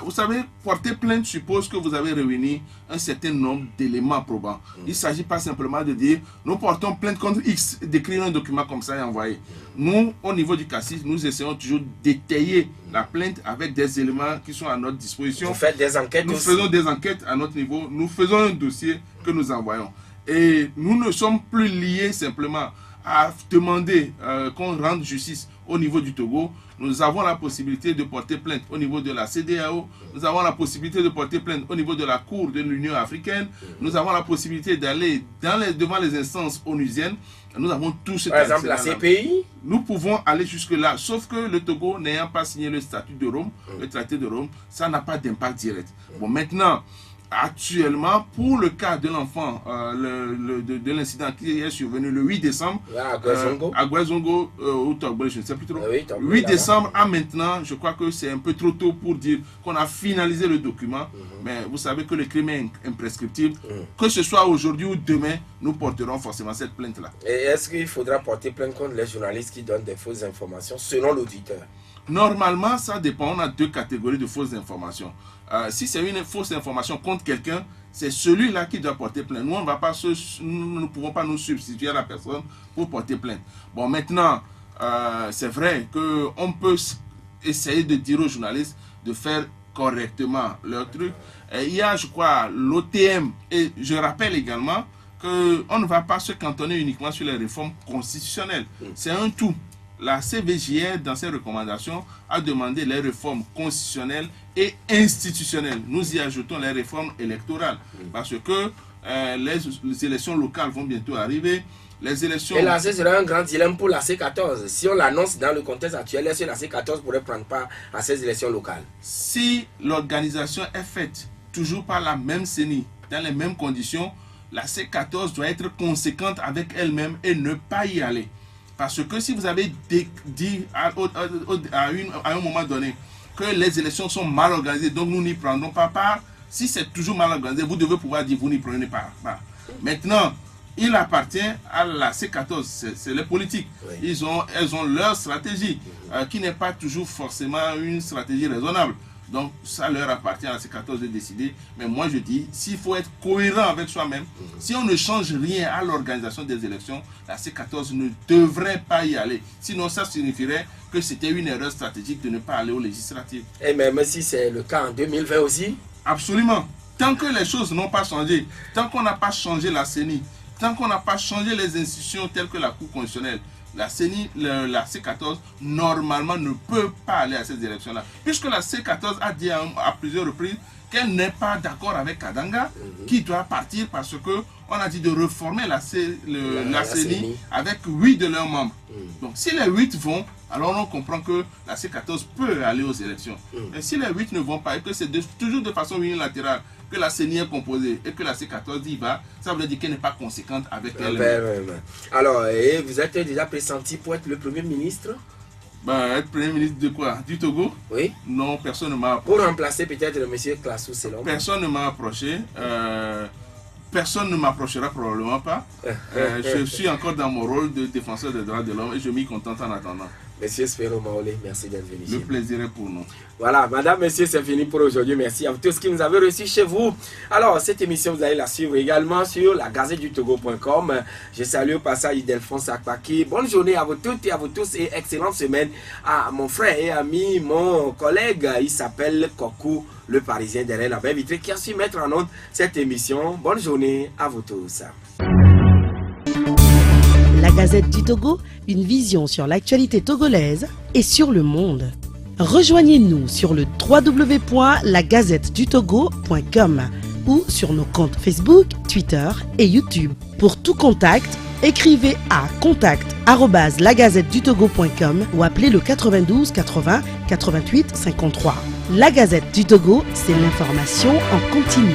Vous savez, porter plainte suppose que vous avez réuni un certain nombre d'éléments probants. Il ne s'agit pas simplement de dire nous portons plainte contre X, d'écrire un document comme ça et envoyer. Nous, au niveau du CACIS, nous essayons toujours d'étayer la plainte avec des éléments qui sont à notre disposition. Vous faites des enquêtes Nous aussi. faisons des enquêtes à notre niveau, nous faisons un dossier que nous envoyons. Et nous ne sommes plus liés simplement à demander qu'on rende justice au niveau du Togo. Nous avons la possibilité de porter plainte au niveau de la CEDEAO. Nous avons la possibilité de porter plainte au niveau de la Cour de l'Union africaine. Nous avons la possibilité d'aller devant les instances onusiennes. Nous avons tout ce Par exemple, la CPI. Nous pouvons aller jusque-là, sauf que le Togo n'ayant pas signé le statut de Rome, le traité de Rome, ça n'a pas d'impact direct. Bon, maintenant, actuellement, pour le cas de l'enfant, de l'incident qui est survenu le 8 décembre, à Guazongo, ou Togo, je ne sais plus trop, oui, 8 décembre à maintenant, je crois que c'est un peu trop tôt pour dire qu'on a finalisé le document, mais vous savez que le crime est imprescriptible, que ce soit aujourd'hui ou demain, nous porterons forcément cette plainte-là. Et est-ce qu'il faudra porter plainte contre les journalistes qui donnent des fausses informations selon l'auditeur? Normalement, ça dépend. On a 2 catégories de fausses informations. Si c'est une fausse information contre quelqu'un, c'est celui-là qui doit porter plainte. Nous, nous ne pouvons pas nous substituer à la personne pour porter plainte. Bon, maintenant, c'est vrai qu'on peut essayer de dire aux journalistes de faire correctement leur truc. Il y a, je crois, l'OTM. Et je rappelle également qu'on ne va pas se cantonner uniquement sur les réformes constitutionnelles. C'est un tout. La CVJR, dans ses recommandations, a demandé les réformes constitutionnelles et institutionnelles. Nous y ajoutons les réformes électorales. Parce que les élections locales vont bientôt arriver. Les élections... Et là, ce sera un grand dilemme pour la C14. Si on l'annonce dans le contexte actuel, est-ce que la C14 pourrait prendre part à ces élections locales? Si l'organisation est faite toujours par la même CENI, dans les mêmes conditions, la C14 doit être conséquente avec elle-même et ne pas y aller. Parce que si vous avez dit à un moment donné que les élections sont mal organisées, donc nous n'y prendrons pas part, si c'est toujours mal organisé, vous devez pouvoir dire vous n'y prenez pas part. Maintenant, il appartient à la C14, c'est les politiques. Oui. Elles ont leur stratégie, qui n'est pas toujours forcément une stratégie raisonnable. Donc ça leur appartient à la C14 de décider. Mais moi je dis, s'il faut être cohérent avec soi-même, si on ne change rien à l'organisation des élections, la C14 ne devrait pas y aller. Sinon ça signifierait que c'était une erreur stratégique de ne pas aller aux législatives. Et même si c'est le cas en 2020 aussi? Absolument. Tant que les choses n'ont pas changé, tant qu'on n'a pas changé la CENI, tant qu'on n'a pas changé les institutions telles que la Cour constitutionnelle, la CENI, la C14, normalement ne peut pas aller à ces élections-là. Puisque la C14 a dit à plusieurs reprises qu'elle n'est pas d'accord avec Kadanga, qui doit partir parce qu'on a dit de reformer la CENI avec 8 de leurs membres. Donc si les 8 vont, alors on comprend que la C14 peut aller aux élections. Mais si les 8 ne vont pas et que c'est toujours de façon unilatérale que la CENI est composée et que la C14 y va, ça veut dire qu'elle n'est pas conséquente avec elle. Alors, et vous êtes déjà pressenti pour être le Premier ministre? Bah, être Premier ministre de quoi? Du Togo? Oui. Non, personne ne m'a Pour approché. remplacer peut-être le monsieur Classou Selom. Personne ne m'a approché. Personne ne m'approchera probablement pas. Je suis encore dans mon rôle de défenseur des droits de l'homme et je m'y contente en attendant. Monsieur Spero Maolé, merci d'être venu. Le plaisir est pour nous. Voilà, madame, monsieur, c'est fini pour aujourd'hui. Merci à vous tous qui nous avez reçus chez vous. Alors, cette émission, vous allez la suivre également sur la gazette du Togo.com. Je salue au passage Delphonse Akpaki. Bonne journée à vous toutes et à vous tous et excellente semaine à mon frère et ami, mon collègue. Il s'appelle Kokou, le Parisien derrière la baie vitrée, qui a su mettre en œuvre cette émission. Bonne journée à vous tous. La Gazette du Togo, une vision sur l'actualité togolaise et sur le monde. Rejoignez-nous sur le www.lagazettedutogo.com ou sur nos comptes Facebook, Twitter et YouTube. Pour tout contact, écrivez à contact@lagazettedutogo.com ou appelez le 92 80 88 53. La Gazette du Togo, c'est l'information en continu.